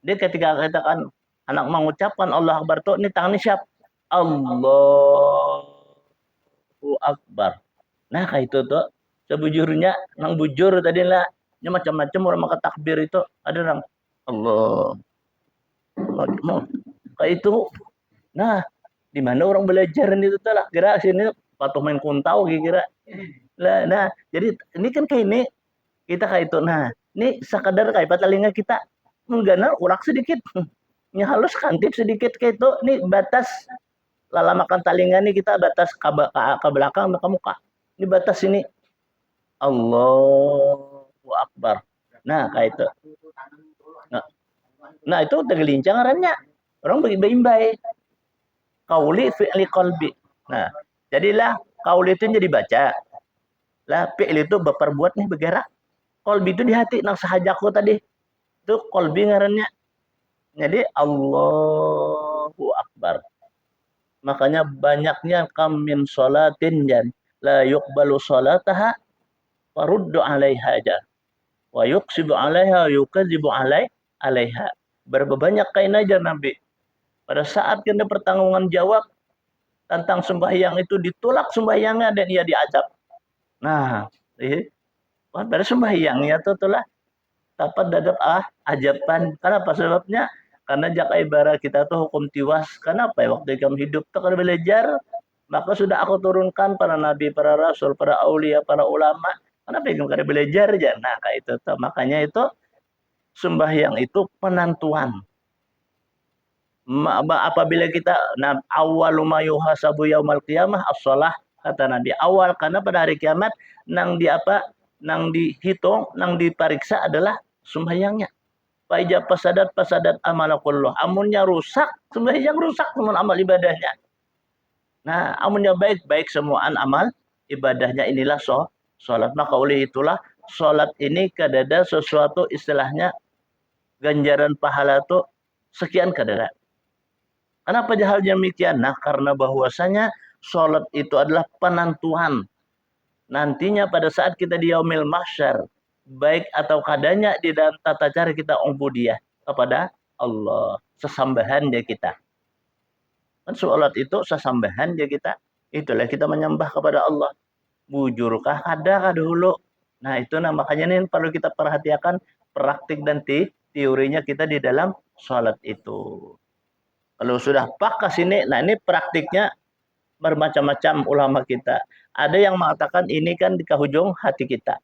Dia ketika katakan anak mengucapkan Allah Akbar tuh ini tangan siap. Allahu Akbar. Nah, kayak itu tuh sebujurnya nang bujur tadi lah. Ini macam-macam orang maka takbir itu ada orang Allah. Mau kayak itu. Nah, di mana orang belajar itu tuh lah kira sini patuh main kuntau kira. Lah, nah, jadi ini kan kayak ini kita kayak itu. Nah, ini sekadar kayak telinga kita menggana urak sedikit. Ini halus kantip sedikit kayak itu. Ini batas lala makan telinga nih kita batas ke belakang ke muka. Ini batas ini. Allahu Akbar. Nah, kayak itu. Nah itu tergelincang ngarannya. Orang berimbai. Kauli fi'li qalbi. Nah, jadilah kauli itu jadi baca. Lah fi'li itu berperbuat nih bergerak. Qalbi itu di hati nang sahajaku tadi. Itu qalbi ngarannya. Jadi Allahu Akbar. Makanya banyaknya kam min sholatin dan la yuqbalu sholataha faruddu alaiha aja. Wa yuqsibu alaiha yukadzibu alaiha. Berapa banyak kain aja Nabi. Pada saat kena pertanggungan jawab tentang sembahyang itu ditolak sembahyangnya dan ia diazab. Nah, pada sembahyangnya itu telah dapat dadap ajaban. Kenapa sebabnya? Karena jaka ibarat kita tuh hukum tiwas. Kenapa ya waktu kamu hidup tuh kan belajar Maka sudah aku turunkan para nabi, para rasul, para aulia, para ulama. Kenapa yang kada belajar aja? Nah, kayak itu tuh. Makanya itu sembahyang itu penentuan. Apabila kita awwalu ma yuhasabu yaumal qiyamah as-shalah, kata Nabi, awal karena pada hari kiamat nang di apa? Nang dihitung, nang diperiksa adalah sembahyangnya. Faija pasadat amalakullah. Amunnya rusak, sembahyang rusak semua amal ibadahnya. Nah, amunnya baik semuaan amal ibadahnya inilah sholat. Maka oleh itulah sholat ini kadada sesuatu istilahnya ganjaran pahala itu sekian kadada. Kenapa hal demikian? Nah, karena bahwasanya sholat itu adalah penentuan. Nantinya pada saat kita di yaumil mahsyar, baik atau kadanya di dalam tata cara kita ubudiyah kepada Allah, sesambahan dia kita. Kan sholat itu sesambahan dia kita. Itulah kita menyembah kepada Allah. Bujurkah ada dulu. Nah, itu makanya ini perlu kita perhatikan praktik dan teorinya kita di dalam sholat itu. Kalau sudah pak ke sini, nah ini praktiknya bermacam-macam ulama kita. Ada yang mengatakan ini kan di hujung hati kita.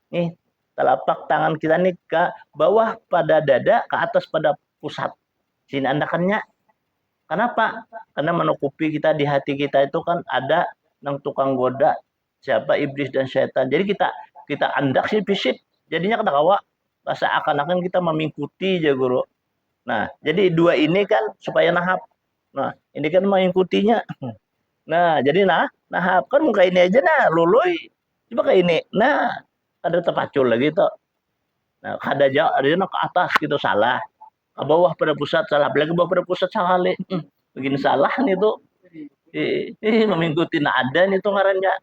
Nih, telapak tangan kita nih ke bawah pada dada, ke atas pada pusat. Sini andakannya. Kenapa? Karena menutupi kita di hati kita itu kan ada yang tukang goda, siapa iblis dan syaitan. Jadi kita andak sih fisik. Jadinya kata kawa rasa akan-akan kita mengikuti aja guru. Nah, jadi dua ini kan supaya nahap. Nah, ini kan mengikutinya. Nah, jadi nahap kan muka ini aja nah lului. Coba kayak ini. Nah, ada terpacul lagi tuh. Nah, ada jauh, ada ke atas gitu salah. Ke bawah pada pusat salah. Lagi bawah pada pusat salah. Begini salah nih tuh. Mengikuti nada nih tuh ngarannya.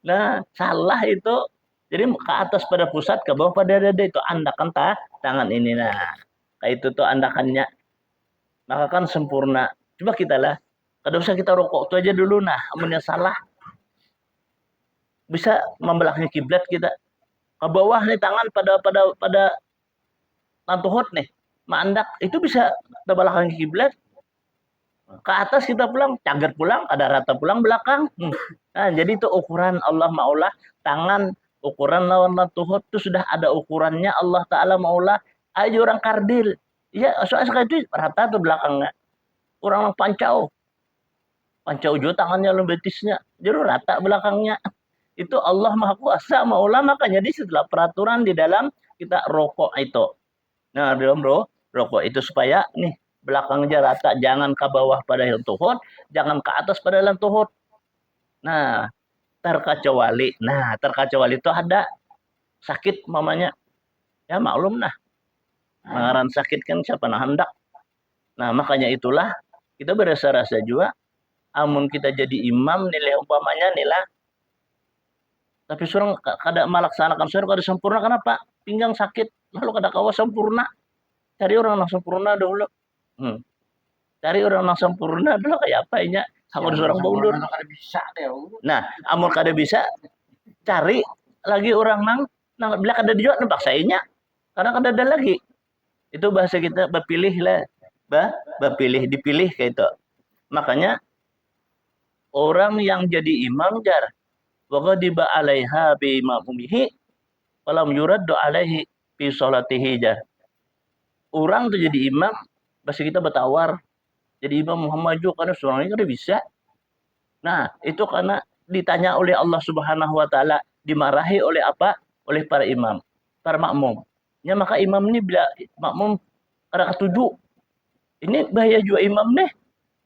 Nah, salah itu. Jadi ke atas pada pusat, ke bawah pada dada itu andakan tangan ini. Nah, kayak itu tuh andakannya. Maka kan sempurna. Coba kita lah. Kada usah kita rokok itu aja dulu. Nah, amunnya salah. Bisa membelakang kiblat kita. Ke bawah nih tangan pada lantuhut nih. Mandak itu bisa terbelakang kiblat. Ke atas kita pulang, cager pulang, ada rata pulang belakang. Nah, jadi itu ukuran Allah maulah tangan, ukuran lawan tuhut itu sudah ada ukurannya Allah Ta'ala maulah. Aja orang kardil. Ya, soalnya itu rata tuh belakangnya. Orang pancau. Pancau juga tangannya betisnya. Jadi rata belakangnya. Itu Allah Maha Kuasa maulah, makanya di setelah peraturan di dalam kita rokok itu. Nah, dalam rokok itu supaya nih belakangnya rata, jangan ke bawah pada tuhut, jangan ke atas pada tuhut. Nah, terkecuali. Nah, terkecuali itu ada sakit mamanya. Ya maklum nah. Mengaran sakit kan siapa nah hendak. Nah, makanya itulah kita berasa-rasa juga amun kita jadi imam nilai umpamanya nilai tapi surang kada melaksanakan surang kada sempurna kenapa? Pinggang sakit, lalu kada kawa sempurna. Cari orang yang sempurna dulu. Cari orang yang sempurna dulu kayak apa ini? Aku seorang mundur. Nah, amun kada bisa, cari lagi orang nang bila kada dijual nampak sayanya. Karena kada ada lagi. Itu bahasa kita berpilih lah. Berpilih, dipilih kayak itu. Makanya orang yang jadi imam jar waqadiba 'alaiha bi ma'mumihi falam yuraddu 'alaihi fi sholatihi jar. Orang tuh jadi imam, bahasa kita bertawar. Jadi imam Muhammad juga karena seorang ini kada bisa. Nah, itu karena ditanya oleh Allah Subhanahu wa taala, dimarahi oleh apa? Oleh para imam, para makmum. Ya maka imam ini bila makmum kada ketujuh. Ini bahaya juga imam nih.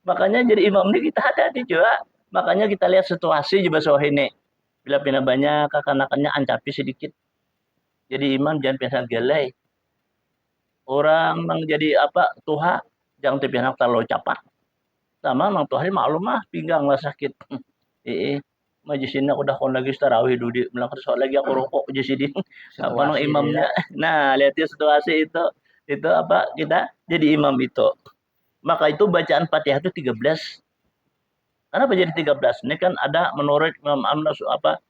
Makanya jadi imam ini kita hati-hati juga. Makanya kita lihat situasi juga soal ini. Bila pindah banyak kekanakannya ancapi sedikit. Jadi imam jangan biasa gelai. Orang yang jadi apa tuha jangan terpinak terlalu cepat. Sama nang tuh hari maklum mah pinggang lah sakit. Majisinnya udah kon lagi tarawih dudi melangkah soal lagi aku rokok aja sini. Apa nang imamnya. Nah, lihat ya situasi itu apa kita jadi imam itu. Maka itu bacaan Fatihah itu 13. Kenapa jadi 13? Ini kan ada menurut Imam Amnas apa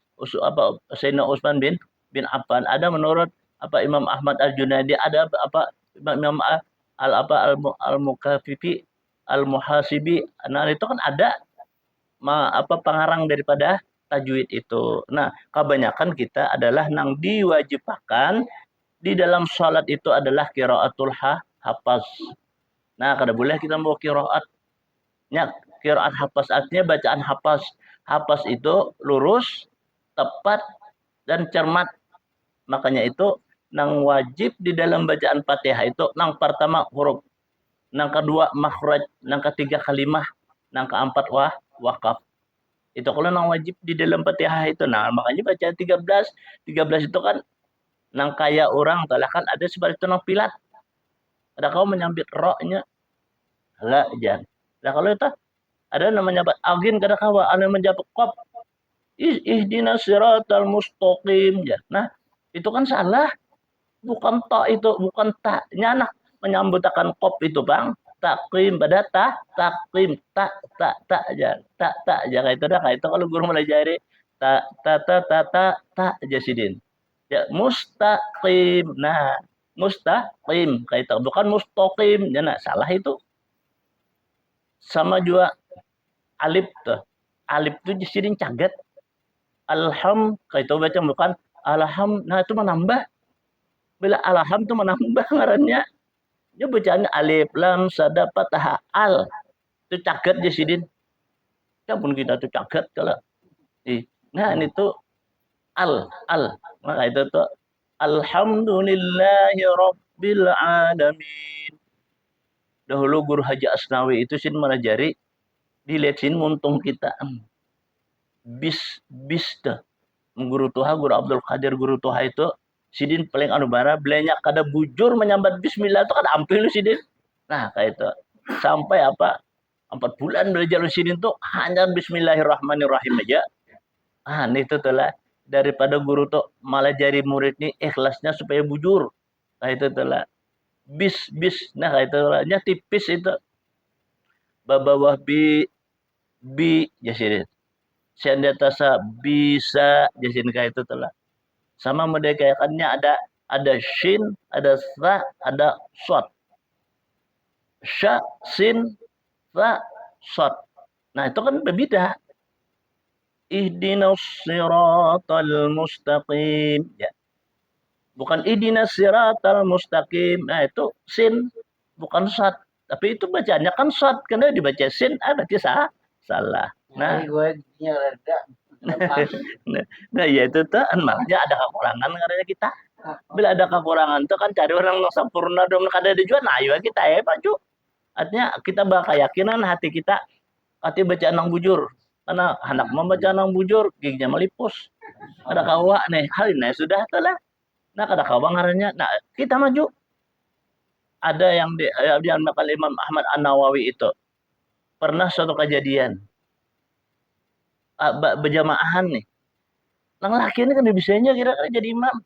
Sayyidina Utsman bin Affan, ada menurut apa Imam Ahmad Al-Junaidi, ada apa Imam Al-Mukafifi Al-Muhasibi. Nah, itu kan ada pengarang daripada tajwid itu. Nah, kebanyakan kita adalah nang diwajibkan di dalam sholat itu adalah qiraatul hafaz. Nah, kada boleh kita mau qiraatnya, qiraat hafaz artinya bacaan hafaz. Hafaz itu lurus, tepat dan cermat. Makanya itu nang wajib di dalam bacaan Fatihah itu nang pertama huruf, nang kedua makhraj, nang ketiga kalimah, nang keempat wakaf. Itu kalau nang wajib di dalam Fatihah itu. Nah, makanya baca 13. 13 itu kan nang kaya orang telah kan ada seperti itu nang pilat. Ada kau menyambit roknya. Lah, jangan. Nah, kalau itu ada namanya agin kada kawa, ada menjabat qaf. Ihdinas siratal mustaqim. Ya. Nah, itu kan salah. Bukan ta itu, bukan ta. Nyanak menyambutakan qaf itu, Bang. Takim pada takim tak aja tak aja kayak itu dah, kayak itu kalau guru mulai jari tak aja sidin ya mustaqim. Nah, mustaqim kayak itu bukan mustaqim ya. Nah, salah itu. Sama juga alif tuh, alif tuh sidin caget. Alham kayak itu baca bukan alham. Nah, itu menambah, bila alham itu menambah ngarannya. Dia bacaannya alif lam sada patah al. Itu caget di sini. Ya pun kita tuh caget kalau. Nah, ini tuh al. Maka itu tuh alhamdulillahi rabbil alamin. Dahulu guru Haji Asnawi itu sin melajari dilesin muntung kita. Bis dah. Guru Tuha, guru Abdul Qadir, guru Tuha itu sidin paling anubara belanya kada bujur menyambat bismillah itu kada ampil sidin. Nah, kayak itu. Sampai 4 bulan belajar sidin tuh hanya bismillahirrahmanirrahim aja. Itu telah daripada guru tuh malah jari murid nih ikhlasnya supaya bujur. Nah, itu telah bis. Nah, kayak itu nya tipis itu. Babawah bi jasidin. Siandatasa bisa jasidin kayak itu telah. Sama mendekakannya ada shin, ada sa, ada shot. Sya, sin, sa, shot. Nah, itu kan berbeda. Ihdinas siratal mustaqim. Ya. Bukan ihdinas siratal mustaqim. Nah, itu sin, bukan shot. Tapi itu bacaannya kan shot. Karena dibaca sin, berarti salah. Nah, nah, ya itu tuh makanya ada kekurangan karena kita. Bila ada kekurangan tuh kan cari orang yang sempurna dong kada dijual. Nah, ayo kita Pak Ju. Artinya kita bakal keyakinan hati kita hati baca nang bujur. Karena anak membaca nang bujur giginya melipus. Ada kawa nih, hal ini sudah telah. Nah, kada kawa ngarannya. Nah, kita maju. Ada yang diamakan Imam Ahmad An-Nawawi itu. Pernah suatu kejadian. Berjamaahan nih. Nang laki ini kan bisanya kira-kira jadi imam.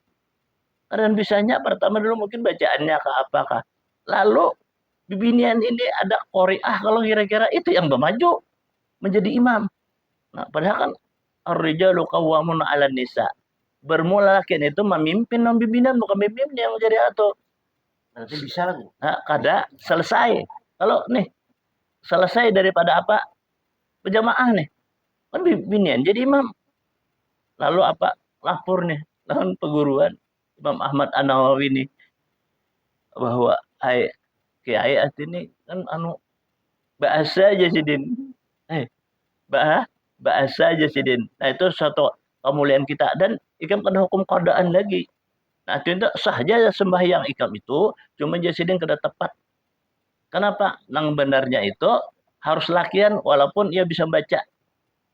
Dan bisanya pertama dulu mungkin bacaannya ke apakah. Lalu bibinian ini ada qori'ah kalau kira-kira itu yang bermaju menjadi imam. Nah, padahal kan ar-rijalu qawwamun 'alan nisa. Bermula laki itu memimpin non pimpinan bukan pemimpin yang menjadi atau. Nanti bisa lagi. Nah, kada selesai. Kalau nih selesai daripada apa? Berjamaah nih. Kan bibinian jadi imam. Lalu lapor nih lawan peguruan Imam Ahmad An-Nawawi ini bahwa kiai ini kan bahasa aja sidin. Bahasa aja sidin. Nah, itu suatu kemuliaan kita dan ikam kena hukum qadaan lagi. Nah, itu sah aja sembahyang ikam itu cuma jasidin kada tepat. Kenapa? Nang benarnya itu harus lakian walaupun ia bisa baca.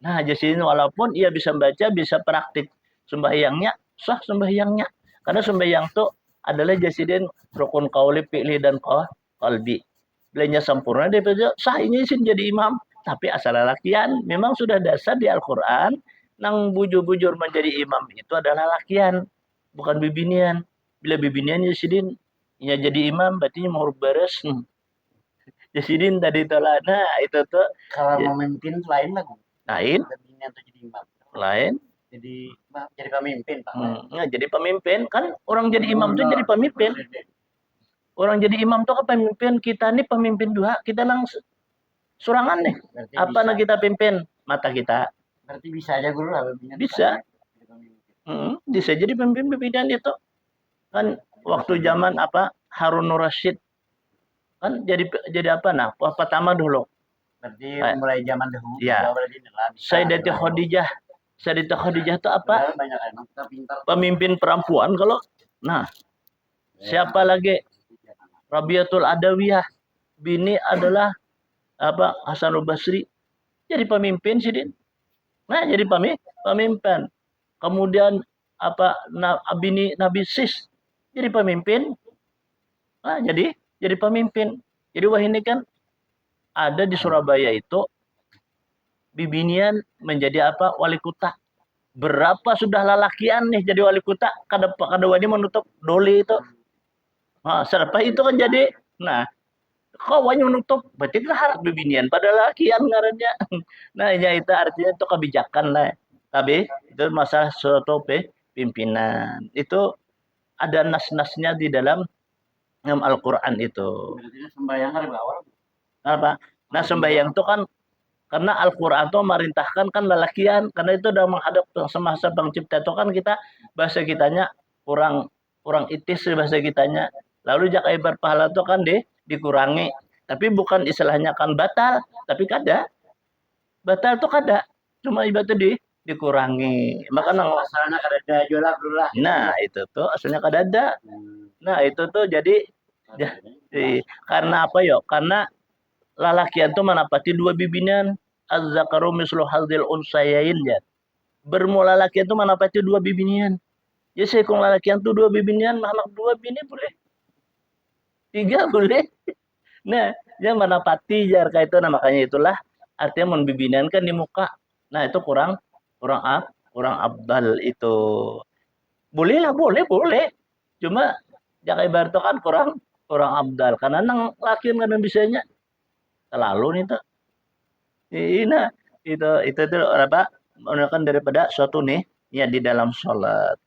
Nah, jasidin walaupun ia bisa baca, bisa praktik sembahyangnya, sah sembahyangnya. Karena sembahyang itu adalah jasidin rukun qauli, fi'li dan qalbi. Belanya sempurna daripada sah ini sin jadi imam. Tapi asal lakian memang sudah dasar di Al-Qur'an nang bujur-bujur menjadi imam itu adalah lakian, bukan bibinian. Bila bibinian jasidin ia jadi imam berarti mau beres. Jasidin tadi telah. Nah, itu tuh kalau memimpin lain lagi. Lain. Bibinian tuh jadi imam. Lain. Jadi pemimpin Pak. Jadi pemimpin kan orang jadi imam tuh jadi pemimpin. Orang jadi imam tuh kan pemimpin, kita nih pemimpin dua, kita nang surangan nih. Berarti apa nak kita pimpin? mata kita. Berarti bisa aja guru lah pimpinan. Bisa. Jadi pemimpin. Bisa jadi pimpinan itu. Kan waktu zaman Harun Rasyid kan jadi apa pertama dulu. Berarti mulai zaman dahulu. Ya. Sayyidatul Khadijah. Sayyidatul Khadijah itu apa? Banyak anak kita pintar. Pemimpin perempuan kalau. Nah, siapa lagi? Rabiatul Adawiyah. Bini adalah Hasanul Basri. Jadi pemimpin sih, Din. Nah, jadi pemimpin. Kemudian bini Nabi Sis jadi pemimpin. Nah, jadi pemimpin. Jadi wah ini kan ada di Surabaya itu bibinian menjadi wali kota. Berapa sudah lalakian nih jadi wali kota, kada wani menutup doli itu. Nah, selepas itu kan jadi kawannya menutup, berarti kan harap bibinian pada lakian ngarannya. Nah, ya itu artinya itu kebijakan lah. Tapi itu masalah suatu pimpinan. Itu ada nas-nasnya di dalam Al-Quran itu. Berarti sembahyang dari awal. Apa? Nah, sembahyang itu kan karena Al-Quran itu merintahkan kan lelakian, karena itu udah menghadap semasa pencipta itu kan kita bahasa kitanya kurang itis bahasa kitanya. Lalu jakai berpahala itu kan dikurangi. Tapi bukan istilahnya kan batal, tapi kada. Batal itu kada. Cuma ibadah dikurangi. Maka asalnya kada ada jualan dulu lah. Nah, itu tuh asalnya kada ada. Nah, itu tuh jadi karena apa yo? Karena lalakian tuh menapati dua bibinian. Az-zakaru mislu hadzil unsayain ya. Bermula lakian tuh menapati dua bibinian. Ya sekong lalakian tuh dua bibinian, anak dua bini boleh. 3 boleh. Nah, yang menapati jar kayak itu, makanya itulah artinya membibinian kan di muka. Nah, itu kurang abdal itu. Boleh lah, boleh. Cuma jakai barto kan kurang abdal karena nang lakian kan bisanya terlalu nih tuh. Nah, itu menunjukkan daripada suatu nih ya di dalam sholat.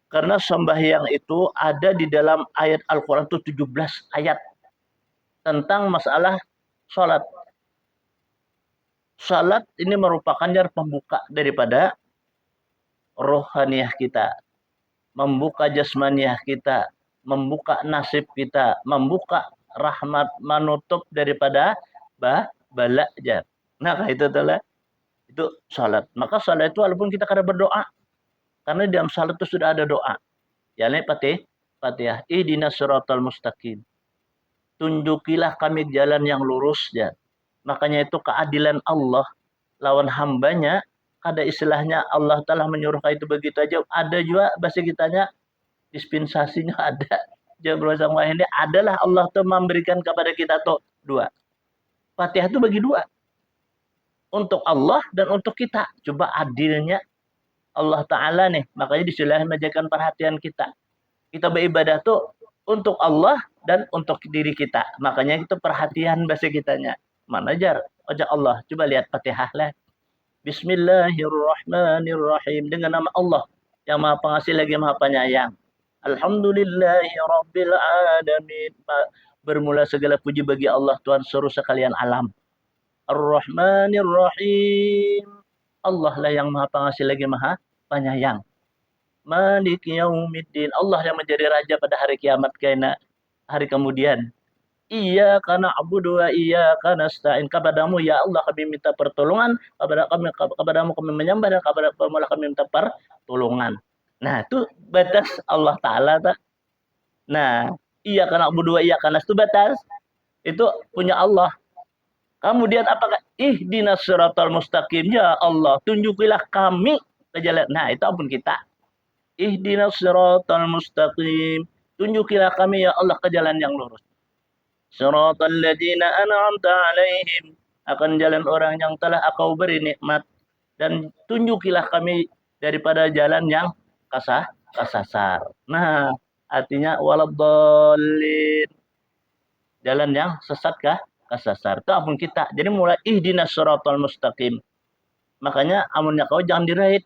Karena sembahyang itu ada di dalam ayat Al-Quran itu 17 ayat tentang masalah sholat. Sholat ini merupakan jar pembuka daripada rohaniyah kita. Membuka jasmaniyah kita. Membuka nasib kita. Membuka rahmat, menutup daripada bala jar. Nah, itu adalah itu salat. Maka salat itu walaupun kita kada berdoa, karena di dalam salat itu sudah ada doa. Ya, Fatihah. Ihdinas siratal mustaqim. Tunjukilah kami jalan yang lurus ya. Makanya itu keadilan Allah lawan hambanya. Ada istilahnya Allah Ta'ala menyuruh itu begitu aja. Ada juga bahasa kitanya dispensasinya ada. Jabrul sama ini adalah Allah tuh memberikan kepada kita tuh 2. Fatihah itu bagi 2. Untuk Allah dan untuk kita. Coba adilnya Allah Ta'ala nih. Makanya disilahin menjadikan perhatian kita. Kita beribadah tuh untuk Allah dan untuk diri kita. Makanya itu perhatian bahasa kitanya. Mana jar? Ojak Allah. Coba lihat Fatihah lah. Bismillahirrahmanirrahim. Dengan nama Allah. Yang maha pengasih lagi maha penyayang. Alhamdulillahirabbil alamin. Bermula segala puji bagi Allah Tuhan seluruh sekalian alam. Ar-Rahmanir-Rahim. Allah lah yang maha pengasih lagi maha penyayang. Malik yaumiddin. Allah yang menjadi raja pada hari kiamat kaina hari kemudian. Iyyaka na'budu wa iyyaka nasta'in. Kepadamu ya Allah kami minta pertolongan, kepadamu kami menyembah dan kepadamu kami minta pertolongan. Nah, itu batas Allah Ta'ala. Nah, iyyaka na'budu wa iyyaka nasta'in itu batas. Itu punya Allah. Kemudian apakah ihdinas siratal mustaqim, ya Allah, tunjukilah kami ke jalan. Nah, itu ampun kita. Ihdinas siratal mustaqim. Tunjukilah kami ya Allah ke jalan yang lurus. Siratal ladzina an'amta 'alaihim. Akan jalan orang yang telah Engkau beri nikmat, dan tunjukilah kami daripada jalan yang kasasar. Nah, artinya waladdallin. Jalan yang sesat kasasar. Itu ampun kita. Jadi mulai ihdinas siratal mustaqim. Makanya amunnya kau jangan dirait.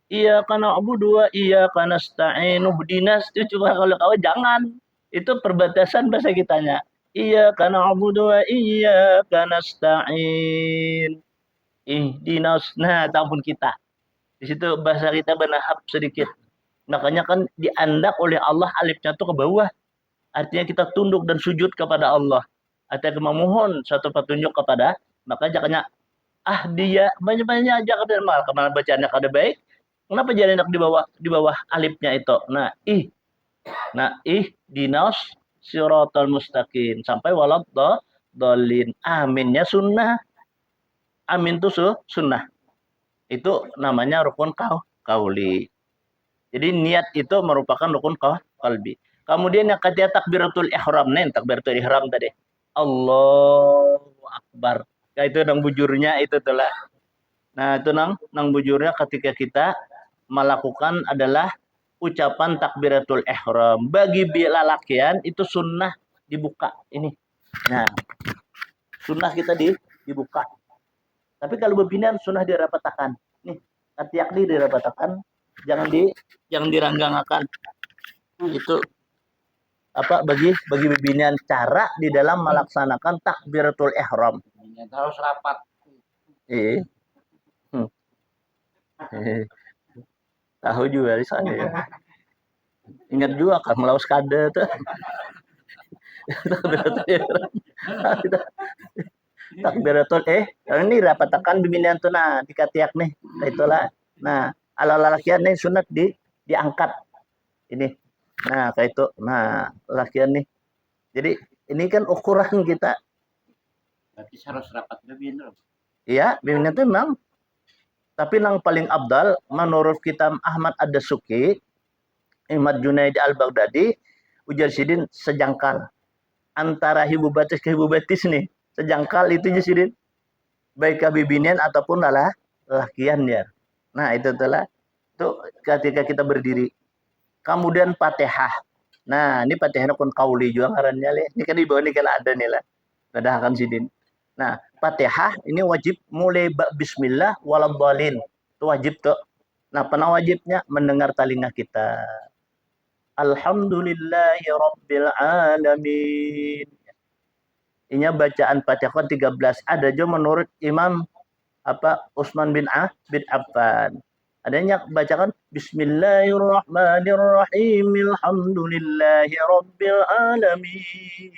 Iyyaka na'budu wa iyyaka nasta'in. Ihdinas itu cuma kalau kau jangan. Itu perbatasan bahasa kitanya. Iyyaka na'budu wa iyyaka nasta'in. Ihdinas. Nah, tampun kita. Di situ bahasa kita benahap sedikit. Makanya kan diandak oleh Allah alifnya tuh ke bawah. Artinya kita tunduk dan sujud kepada Allah. Artinya memohon suatu petunjuk kepada, maka jangannya dia banyak-banyak aja kepada mal. Kemana bacaannya kada baik. Kenapa jadi enak di bawah alifnya itu? Dinas siratal mustaqim sampai walad dolin. Aminnya sunnah. Amin itu sunnah. Itu namanya rukun kauli. Jadi niat itu merupakan rukun kalbi. Kemudian yang ketiga takbiratul ihram. Nih, takbiratul ihram tadi. Allahu Akbar. Ya, itu nang bujurnya itu telah. Nah, itu nang bujurnya ketika kita melakukan adalah ucapan takbiratul ihram. Bagi lalakian itu sunnah dibuka ini. Nah, sunnah kita dibuka. Tapi kalau berbinaan sunnah dirapatakan. Nih, katiak dirapatakan, jangan diranggangakan. Itu apa bagi berbinaan cara di dalam melaksanakan takbiratul ihram. Harus rapat. Eh. Tahu juga di sana ya. Ingat juga kan melaus kade tuh. Takbiratul ini rapatakan bimbingan tuh nah dikatiak nih. Itulah. Nah, ala lalakian nih sunat diangkat. Ini. Nah, kayak itu. Nah, lalakian nih. Jadi, ini kan ukuran kita. Berarti harus rapat lebih dulu. Iya, bimbingan itu memang. Tapi yang paling abdal menurut kitab Ahmad Ad-Dasuki, Ahmad Junaid Al-Baghdadi, ujar sidin sejangkal antara hibubatis ke hibubatis nih. Sejangkal itu sidin. Baik kabibinian ataupun lakian ya. Nah, itu telah itu ketika kita berdiri. Kemudian Fatihah. Nah, ini Fatihah pun kauli juga ngarannya le. Ini kan di bawah ini kan ada nih lah. Dadahakan sidin. Nah, Fatihah ini wajib mulai bismillah waladhdallin. Itu wajib tuh. Nah, pernah wajibnya mendengar telinga kita. Alhamdulillahi rabbil alamin. Ini bacaan Fatihah 13. Ada juga menurut Imam Utsman bin Affan. Adanya bacakan Bismillahirrahmanirrahim. Alhamdulillahi rabbil alamin.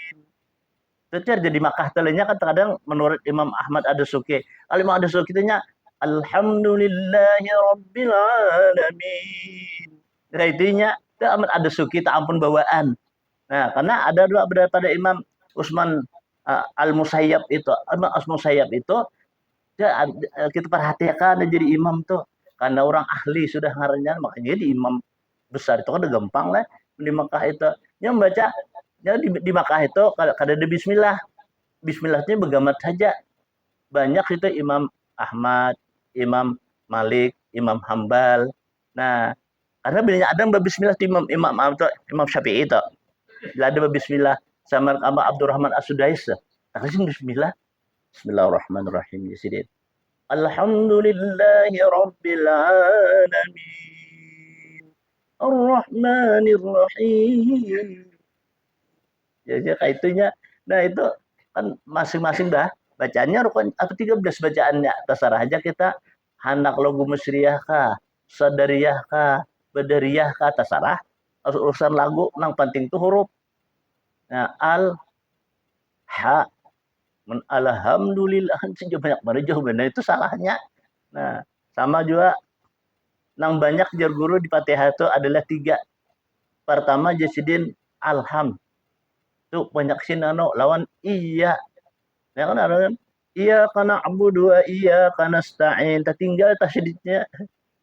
Itu jadi Makkah telenya kan kadang menurut Imam Ahmad Ad-Dasuki. Imam Ad-Dasuki nya Alhamdulillahi rabbil alamin. Nah, itunya itu Ahmad Ad-Dasuki tak ampun bawaan. Nah, karena ada dua pada Imam Utsman Al-Musayyab itu, Al-Musayyab itu kita perhatikan dia jadi imam tuh karena orang ahli sudah ngarannya makanya jadi imam besar itu kan udah gampang lah di Makkah itu. Yang baca ya di Makkah itu kalau ada bismillahnya begamat saja. Banyak itu Imam Ahmad, Imam Malik, Imam Hambal. Nah, karena bilangnya ada bismillah Imam Syafi'i itu. Bila ada bismillah sama Abdurrahman As-Sudais. Takkan bismillah. Bismillahirrahmanirrahim. Yasidin. Alhamdulillahi rabbil alamin. Ar-Rahmanir-Rahim. Ya kayak itunya. Nah, itu kan masing-masing dah bacaannya rukun atau 13 bacaannya. Terserah aja kita hendak logo musyriyah kah, sadariyah kah, badariyah kah, terserah. Urusan lagu nang penting tuh huruf. Nah, ha alhamdulillah kan banyak banget jawabannya itu salahnya. Nah, sama juga nang banyak jar guru di Fatihah itu adalah 3. Pertama jasidin alham. Itu banyak sinano lawan iya. Ya kan ada kan iya kana abudu wa iya kana nasta'in. Tertinggal tasydidnya.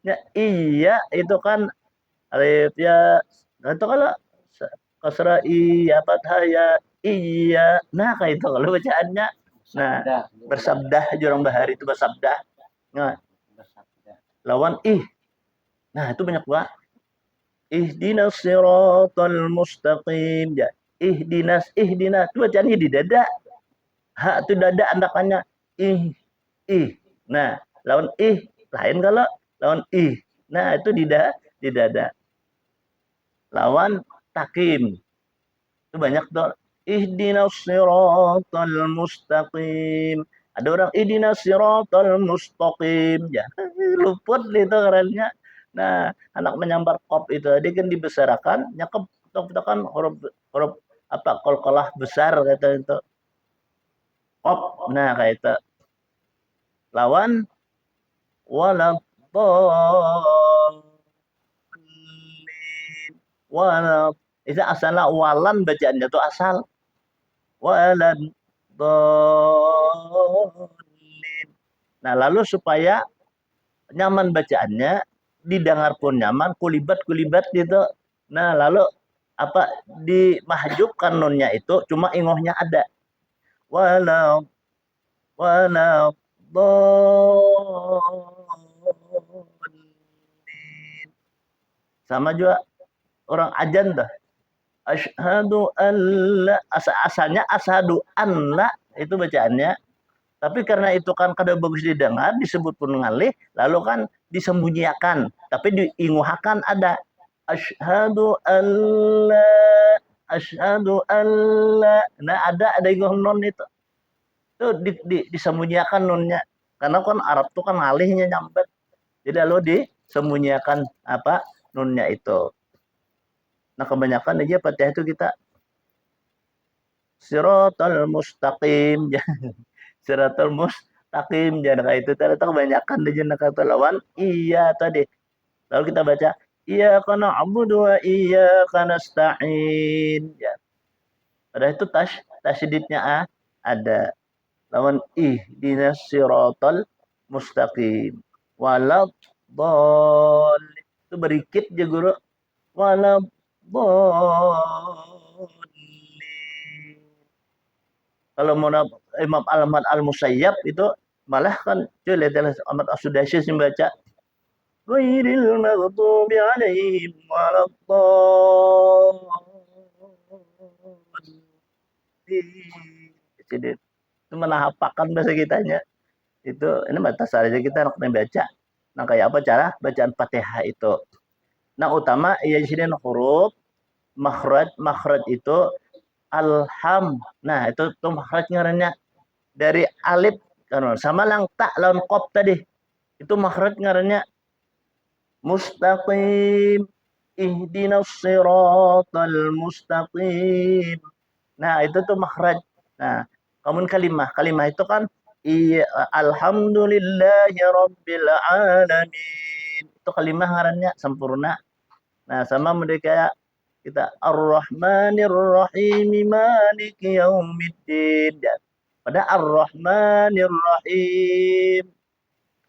Ya, iya itu kan alif ya itu kalau kasra iya fathah ya iya. Nah, kayak itu kalau bacaannya. Nah, bersabdah jurang bahari itu bersabdah. Nah, lawan Nah, itu banyak banget. Ihdinas siratal mustaqim. Ya, ihdinas. Itu bacaannya di dada. Ha itu dada andakannya ih. Nah, lawan lain kalau lawan Nah, itu di dada. Lawan takim. Itu banyak tuh. Ihdinas siratal mustaqim. Ada orang ihdinas siratal mustaqim. Ya, luput itu kerennya. Nah, anak menyambar kop itu dia kan dibesarkan, nyakep kita kan huruf huruf apa qalqalah besar kata itu. Kop. Nah, kayak itu. Lawan wala wala itu asalnya walan bacaannya tuh asal walan dolin. Nah, lalu supaya nyaman bacaannya, didengar pun nyaman, kulibat-kulibat gitu. Nah, lalu apa dimahjubkan nunnya itu cuma ingohnya ada. Walau walau dolin. Sama juga orang ajan tuh. Asyhadu an la asalnya asyhadu an la itu bacaannya. Tapi karena itu kan kada bagus didengar, disebut pun ngalih, lalu kan disembunyikan, tapi diinguhakan ada asyhadu alla asyhadu alla. Nah, ada inguh non itu. Itu disembunyikan nunnya. Karena kan Arab tuh kan ngalihnya nyambat. Jadi lalu disembunyikan apa nunnya itu. Nah, kebanyakan aja Fatihah itu kita siratal mustaqim. Siratal mustaqim jangan kayak itu ternyata kebanyakan di jenaka kata lawan iya tadi. Lalu kita baca iya kana abudu wa iya kana stain ya. Pada itu tasydidnya ada lawan ihdinas siratal mustaqim walad dol itu berikit je guru walad dol. Kalau mau Imam Ahmad Al-Musayyab itu malah kan cuy lihat Ahmad As-Sudaisyih sih baca ghairil maghdubi alaihim waladdallin. Jadi itu menahapakan bahasa kitanya. Itu ini batas aja kita nak baca. Nah, kayak apa cara bacaan Fatihah itu? Nah, utama ya di sini huruf makhraj itu alham. Nah, itu tuh makhraj ngarannya dari alif kan sama lang tak lawan qaf tadi. Itu makhraj ngarannya mustaqim ihdinas siratal mustaqim. Nah, itu tuh makhraj. Nah, kamun kalimah itu kan iya alhamdulillahi rabbil alamin. Itu kalimah ngarannya sempurna. Nah, sama mereka kita Ar-Rahmanir Rahim Maliki Yaumiddin. Ya. Pada Ar-Rahmanir Rahim.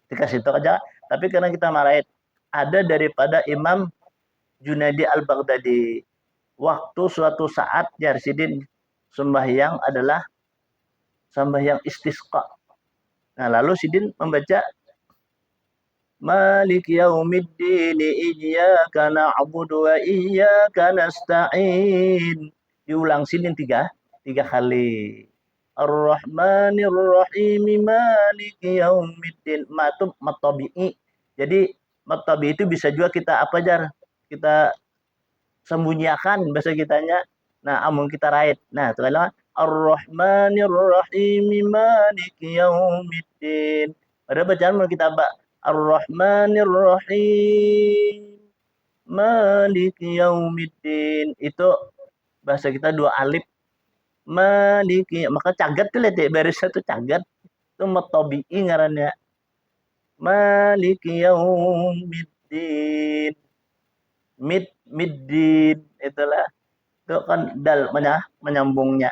Dikasih itu aja. Tapi karena kita marahin ada daripada Imam Junaidi Al-Baghdadi. Waktu suatu saat Jarsidin sembahyang adalah sembahyang istisqa. Nah, lalu Sidin membaca Malik yaumiddin iyyaka na'budu wa iyyaka nasta'in. Diulang Sidin tiga kali. Ar-Rahmanir Rahim Maliki yaumiddin. Matum matabi'i. Jadi matabi itu bisa juga kita apa jar? Kita sembunyikan bahasa kitanya. Nah, amun kita raid. Nah, itu adalah Ar-Rahmanir Rahim Maliki Yaumiddin. Pada bacaan mau kita Ar-Rahmanir Rahim Maliki Yaumiddin. Itu bahasa kita dua alif. Maliki. Maka cagat tuh lihat ya, baris satu cagat. Itu matabi'i ngarannya. Maliki Yaumiddin. Middin itulah itu kan dal menyambungnya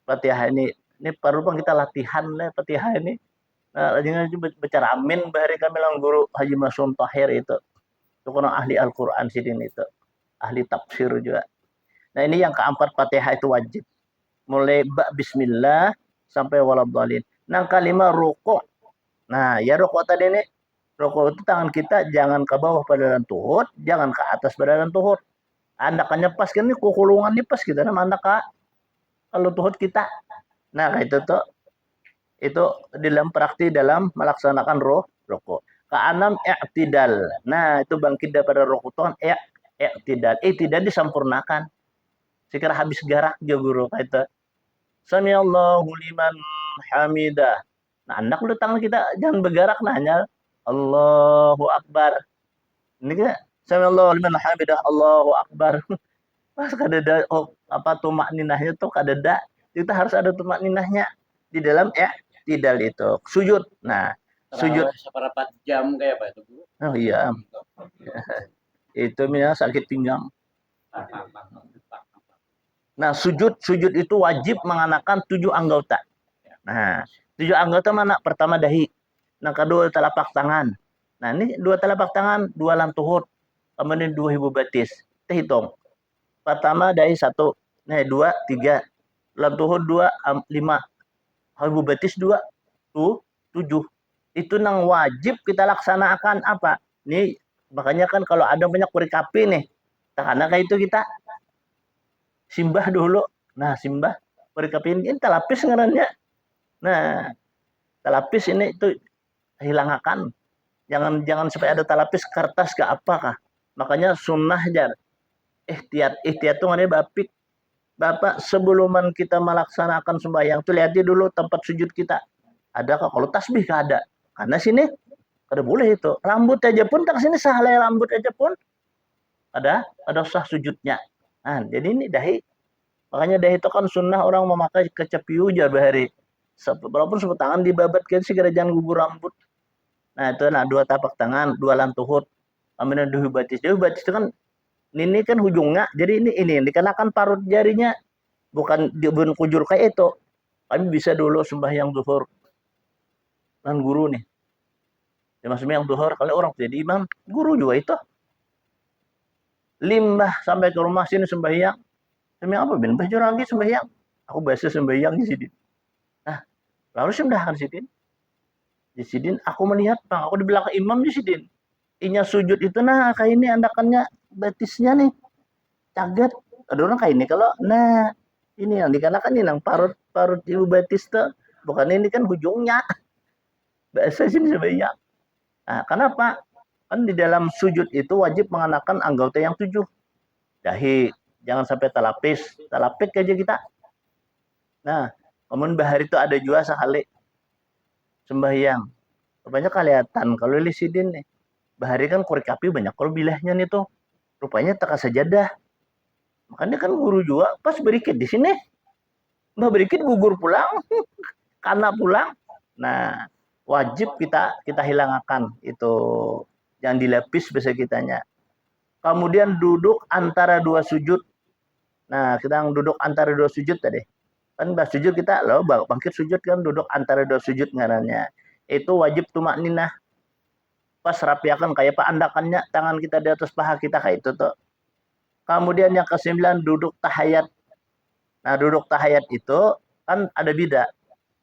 Fatihah ini perlu kita latihan lah Fatihah ini. Nah, jangan bicara amin bahari kami lang guru Haji Masum Tahir itu orang ahli Al-Qur'an sidin itu ahli tafsir juga. Nah, ini yang keempat Fatihah itu wajib mulai bismillah sampai waladhdallin. Nah, kalimat rukuk. Nah, ya rukuk tadi ini rukuk itu tangan kita jangan ke bawah pada dalam tuhut, jangan ke atas pada dalam tuhut. Anda kan nyepas kan ini kukulungan pas kita nama anda kak kalau tuhut kita. Nah, kayak itu dalam praktik dalam melaksanakan rukuk. Keenam i'tidal. Nah, itu bangkit daripada rukuk tuh i'tidal. I'tidal disempurnakan. Sekira habis garak ya guru kayak itu. Samiallahu liman hamidah. Nah, anak lu tangan kita jangan bergerak nah, hanya Allahu Akbar. Ini kan sami Allahu liman hamidah, Allahu Akbar. Pas kadada apa tumak ninahnya tuh kadada kita harus ada tumak ninahnya di dalam ya tidal itu sujud. Nah, sujud. Terawih seperempat jam kayak apa itu, Bu? Oh iya, itu ya sakit pinggang. Nah, sujud itu wajib mengenakan 7 anggota. Nah, 7 anggota mana? Pertama dahi. Nah, kedua telapak tangan. Nah, ini 2 telapak tangan, 2 lantuhut. Kemudian 2 ibu batis. Kita hitung. Pertama dahi 1. Nah, 2, 3. Lantuhut 2, 5. Ibu batis 2, 7. Itu nang wajib kita laksanakan apa? Nih, makanya kan kalau ada banyak kurikapi nih. Karena kayak itu kita simbah dulu. Nah, simbah kurikapi ini telapis ngarannya. Nah, telapis ini itu hilangkan. Jangan sampai ada telapis kertas ke apakah. Makanya sunnah jar. Ihtiyat tuh ngadep bapik. Bapak sebelum kita melaksanakan sembahyang tuh lihat dulu tempat sujud kita. Adakah kalau tasbih gak ada? Karena sini kada boleh itu. Rambut aja pun tak sini sahalai rambut aja pun ada sah sujudnya. Nah, jadi ini dahi. Makanya dahi itu kan sunnah orang memakai kecapiu jar bahari. Walaupun sebut tangan dibabat kan sih gara jangan gugur rambut. Nah, itu 2 tapak tangan, 2 lantuhut. Kemudian 2 batis. 2 batis itu kan ini kan hujungnya. Jadi ini dikenakan parut jarinya. Bukan kujur kayak itu. Kami bisa dulu sembahyang zuhur. Dan guru nih. Ya, maksudnya yang zuhur kalau orang jadi imam, guru juga itu. Limbah sampai ke rumah sini sembahyang. Sembahyang apa? Ben baju lagi sembahyang. Aku biasa sembahyang di sini. Nah, lalu sembahkan di sini. Di sini aku melihat bang, aku di belakang imam di sini. Inya sujud itu nah kayak ini andakannya batisnya nih caget. Ada orang kayak ini kalau nah ini yang dikarenakan ini nang parut ibu batis tuh bukan ini kan hujungnya. Bahasa sini sebanyak. Nah, kenapa? Kan di dalam sujud itu wajib mengenakan anggota yang 7. Dahi, jangan sampai telapis. Telapik aja kita. Nah, kemudian bahari itu ada juga sekali sembahyang. Rupanya kelihatan kalau lisidin nih. Bahari kan korek api banyak. Kalau bilahnya nih tuh rupanya tak sajadah. Makanya kan guru juga pas berikit di sini. Mbak berikit gugur pulang. Karena pulang. Nah, wajib kita hilangkan itu. Yang dilapis bahasa kitanya. Kemudian duduk antara 2 sujud. Nah, kita duduk antara 2 sujud tadi. Kan bahas sujud kita loh bangkit sujud kan duduk antara 2 sujud ngarannya. Itu wajib tumak ninah. Pas rapiakan kayak pak andakannya tangan kita di atas paha kita kayak itu tuh. Kemudian yang ke-9 duduk tahayat. Nah, duduk tahayat itu kan ada beda.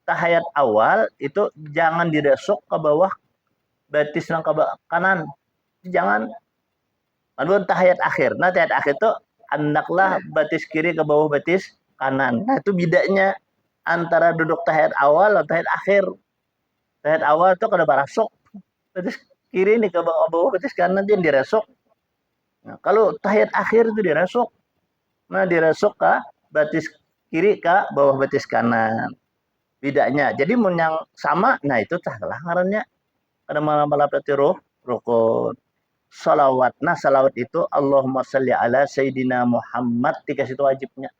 Tahayat awal itu jangan diresuk ke bawah batis yang ke kanan. Jangan. Kemudian tahayat akhir. Nah, tahayat akhir itu hendaklah batis kiri ke bawah batis kanan. Nah, itu bedanya antara duduk tahiyat awal atau tahiyat akhir. Tahiyat awal itu kada barasok. Batis kiri nih ke bawah batis kanan dia diresok. Nah, kalau tahiyat akhir itu diresok. Nah, diresok ke batis kiri ke bawah batis kanan. Bedanya. Jadi mun yang sama, nah itu salah ngarannya. Kada malah petiruh rukun. Salawat. Nah, salawat itu Allahumma salli ala Sayyidina Muhammad dikasih itu wajibnya.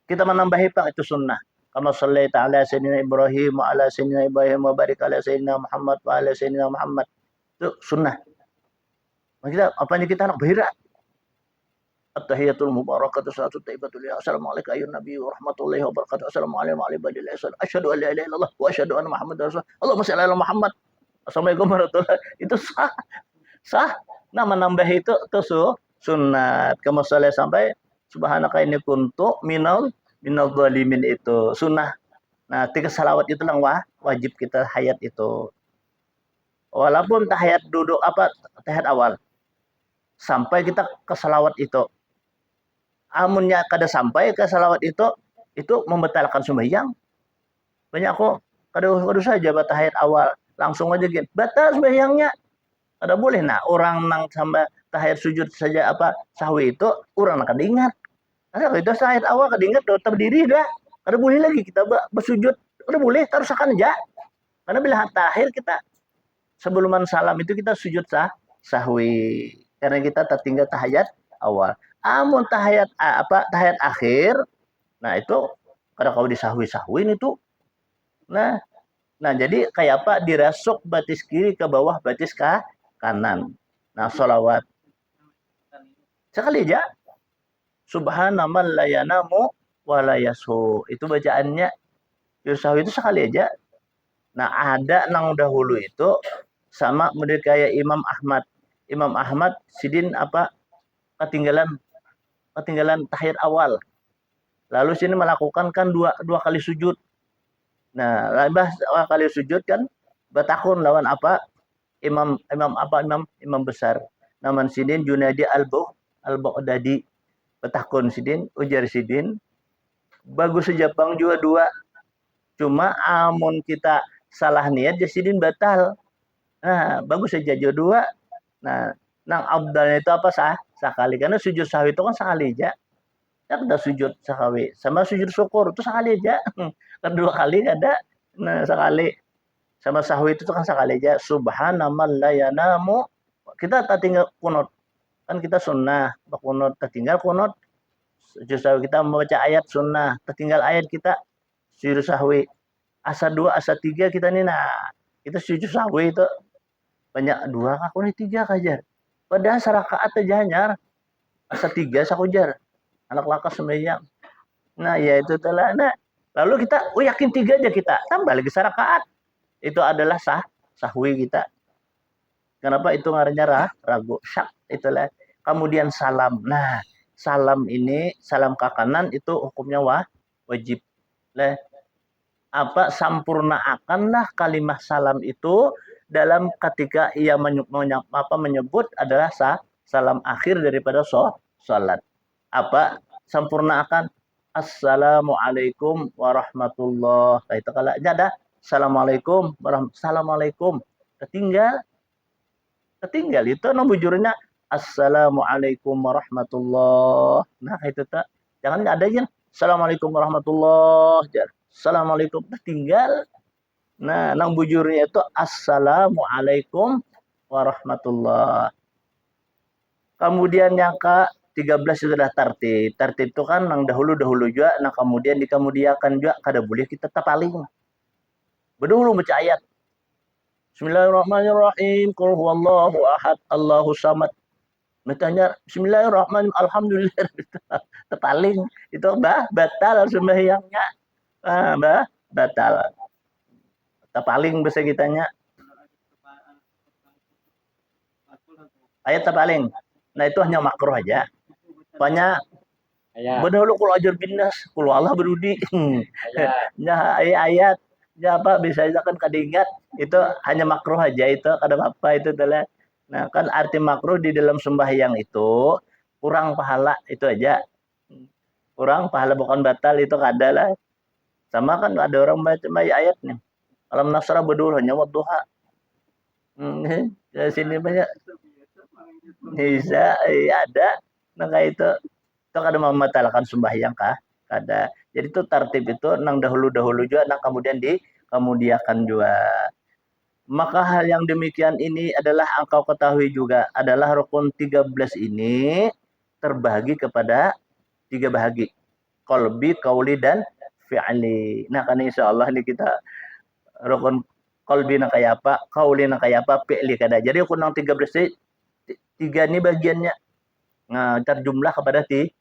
Kita menambahi pak itu sunnah. Kama sallaita ala Sayyidina Ibrahim wa ala Sayyidina Ibrahim wa barik ala Sayyidina Muhammad wa ala Sayyidina Muhammad. Itu sunnah. Kita apanya kita anak bahira. At-tahiyatul mubarakatuh salatu thayyibatul ya. Assalamualaikum ayuhan nabi wa rahmatullahi wa barakatuh. Assalamualaikum wa alihi wa asyhadu an la ilaha illallah wa asyhadu anna Muhammadar rasulullah. Allahumma shalli ala Muhammad. Assalamualaikum warahmatullahi wabarakatuh. Itu sah. Nah, menambah itu sunat. Kama sampai subhanaka inni kuntu minal zalimin itu sunnah. Nah, 3 salawat itu lang wajib kita hayat itu. Walaupun tahiyat duduk tahiyat awal sampai kita ke salawat itu. Amunnya kada sampai ke salawat itu membatalkan sembahyang. Banyak kok kada saja tahiyat awal langsung aja gitu. Batal sembahyangnya. Kada boleh. Nah, orang nang sampai tahiyat sujud saja sahwi itu orang kada ingat. Ada itu tahiyat awal kada ingat tetap berdiri dah. Kada boleh lagi kita bersujud. Kada boleh, tarusakan aja. Karena bila tahir kita sebelum salam itu kita sujud sahwi karena kita tertinggal tahiyat awal. Amun tahiyat akhir, nah itu kada kau disahwi-sahwin itu. Nah, nah jadi kayak apa dirasuk batis kiri ke bawah batis kanan. Nah, sholawat sekali aja. Subhanaman layanamu walayasu. Itu bacaannya. Sahwi itu sekali aja. Nah, ada nang dahulu itu sama model kayak Imam Ahmad. Imam Ahmad sidin apa ketinggalan tahiyat awal. Lalu sini melakukan kan dua kali sujud. Nah, labah dua kali sujud kan batakun lawan apa? Imam besar. Naman sidin Junaidi al-Baghdadi. Batakun sidin ujar sidin bagus saja bang juga dua. Cuma amun kita salah niat jasidin batal. Nah, bagus saja dua. Nah, nang abdalnya itu apa sekali karena sujud sahwi itu kan sekali aja. Ya kita sujud sahwi sama sujud syukur itu sekali aja. Kan dua kali ada. Nah, sekali sama sahwi itu kan sekali aja. Subhanaman la yanamu. Kita tak tinggal kunut. Kan kita sunnah, kunut tertinggal kunut. Sujud sahwi kita membaca ayat sunnah, tertinggal ayat kita sujud sahwi. Asa 2, asa 3 kita nih nah. Kita sujud sahwi itu banyak 2 aku nih 3 kajar. Padahal sarakaat aja hanyar. Asa 3 sakujar. Anak lakas sembahyang. Nah, ya itu telah. Nah, lalu kita yakin 3 aja kita. Tambah lagi sarakaat. Itu adalah sahwi kita. Kenapa itu ngarannya ragu? Syak itulah. Kemudian salam. Nah, salam ini salam ke kanan itu hukumnya wajib. Lah apa sampurnaakanlah kalimat salam itu dalam ketika ia menyebut adalah salam akhir daripada salat. Apa sampurnaakan assalamualaikum warahmatullah. Itu kalau ada assalamualaikum assalamualaikum ketinggal itu bujurnya assalamualaikum warahmatullah. Nah itu tak jangan ada yang assalamualaikum warahmatullah. Assalamualaikum tinggal. Nah nang bujurnya itu assalamualaikum warahmatullah. Kemudian yang ke-13 itu adalah tartib. Tartib itu kan nang dahulu juga, nah kemudian dikemudiakan juga kada boleh kita tapaling. Berdulu baca ayat. Bismillahirrahmanirrahim. Qul huwallahu ahad, Allahus samad. Bertanya Bismillahirrahmanirrahim. Alhamdulillah. Terpaling itu batal sembahyangnya. Batal. Terpaling bahasa kitanya. Ayat terpaling. Nah itu hanya makruh aja. Banyak. Benar lu kalau ajar binas, kalau Allah berudi. Nah ayat. Ya apa bisa kan kadingat itu hanya makruh aja itu kada apa itu adalah. Nah kan arti makruh di dalam sembahyang itu kurang pahala itu aja. Kurang pahala bukan batal itu kada lah. Sama kan ada orang baca ayatnya. Alam nasrah berdua hanya wadduha. Di sini banyak. Bisa ada. Nah kayak itu kada membatalkan sembahyang kah? Kada. Jadi itu tartib itu nang dahulu juga nang kemudian dikemudiakan juga. Maka hal yang demikian ini adalah engkau ketahui juga adalah rukun 13 ini terbagi kepada 3 bahagi. Qalbi, qauli dan fi'li. Nah kan insyaallah ini kita rukun qalbi na kayak apa, qauli na kayak apa, fi'li kada. Jadi rukun nang 13 tiga ini bagiannya. Nah, terjumlah kepada 3.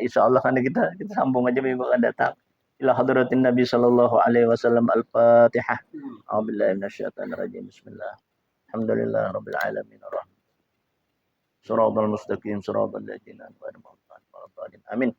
Insyaallah kan kita sambung aja minggu akan datang. Ila hadratin Nabi sallallahu alaihi wasallam al-Fatihah. A'udzubillahi minasyaitonir rajim. Bismillah. Alhamdulillahirabbil alamin. Shiratal mustaqim shiratal ladzina an'amta alaihim. Amin.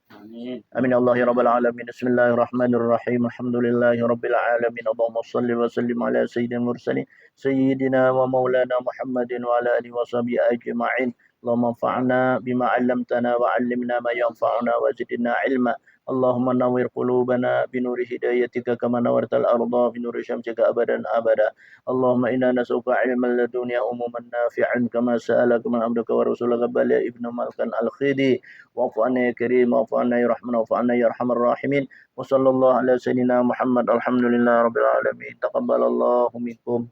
Amin ya Allah ya rabbal alamin. Bismillahirrahmanirrahim. Alhamdulillahirabbil alamin. Allahumma shalli wa sallim ala sayyidil mursalin sayyidina wa maulana Muhammadin wa ala alihi washabihi ajma'in. اللهم انفعنا بما علمتنا وعلمنا ما ينفعنا وزدنا علما اللهم نور قلوبنا بنور هدايتك كما نورت الأرض بنور شمسك أبدا أبدا اللهم إنا نسألك علما لدنيا أموما نافعا كما سألك من عبدك ورسولك بل ابن ملكا الخيدي واعف عنا يا كريم واعف عنا يا رحمن واعف عنا يا أرحم الراحمين وصلى الله على سيدنا محمد الحمد لله رب العالمين تقبل الله منكم.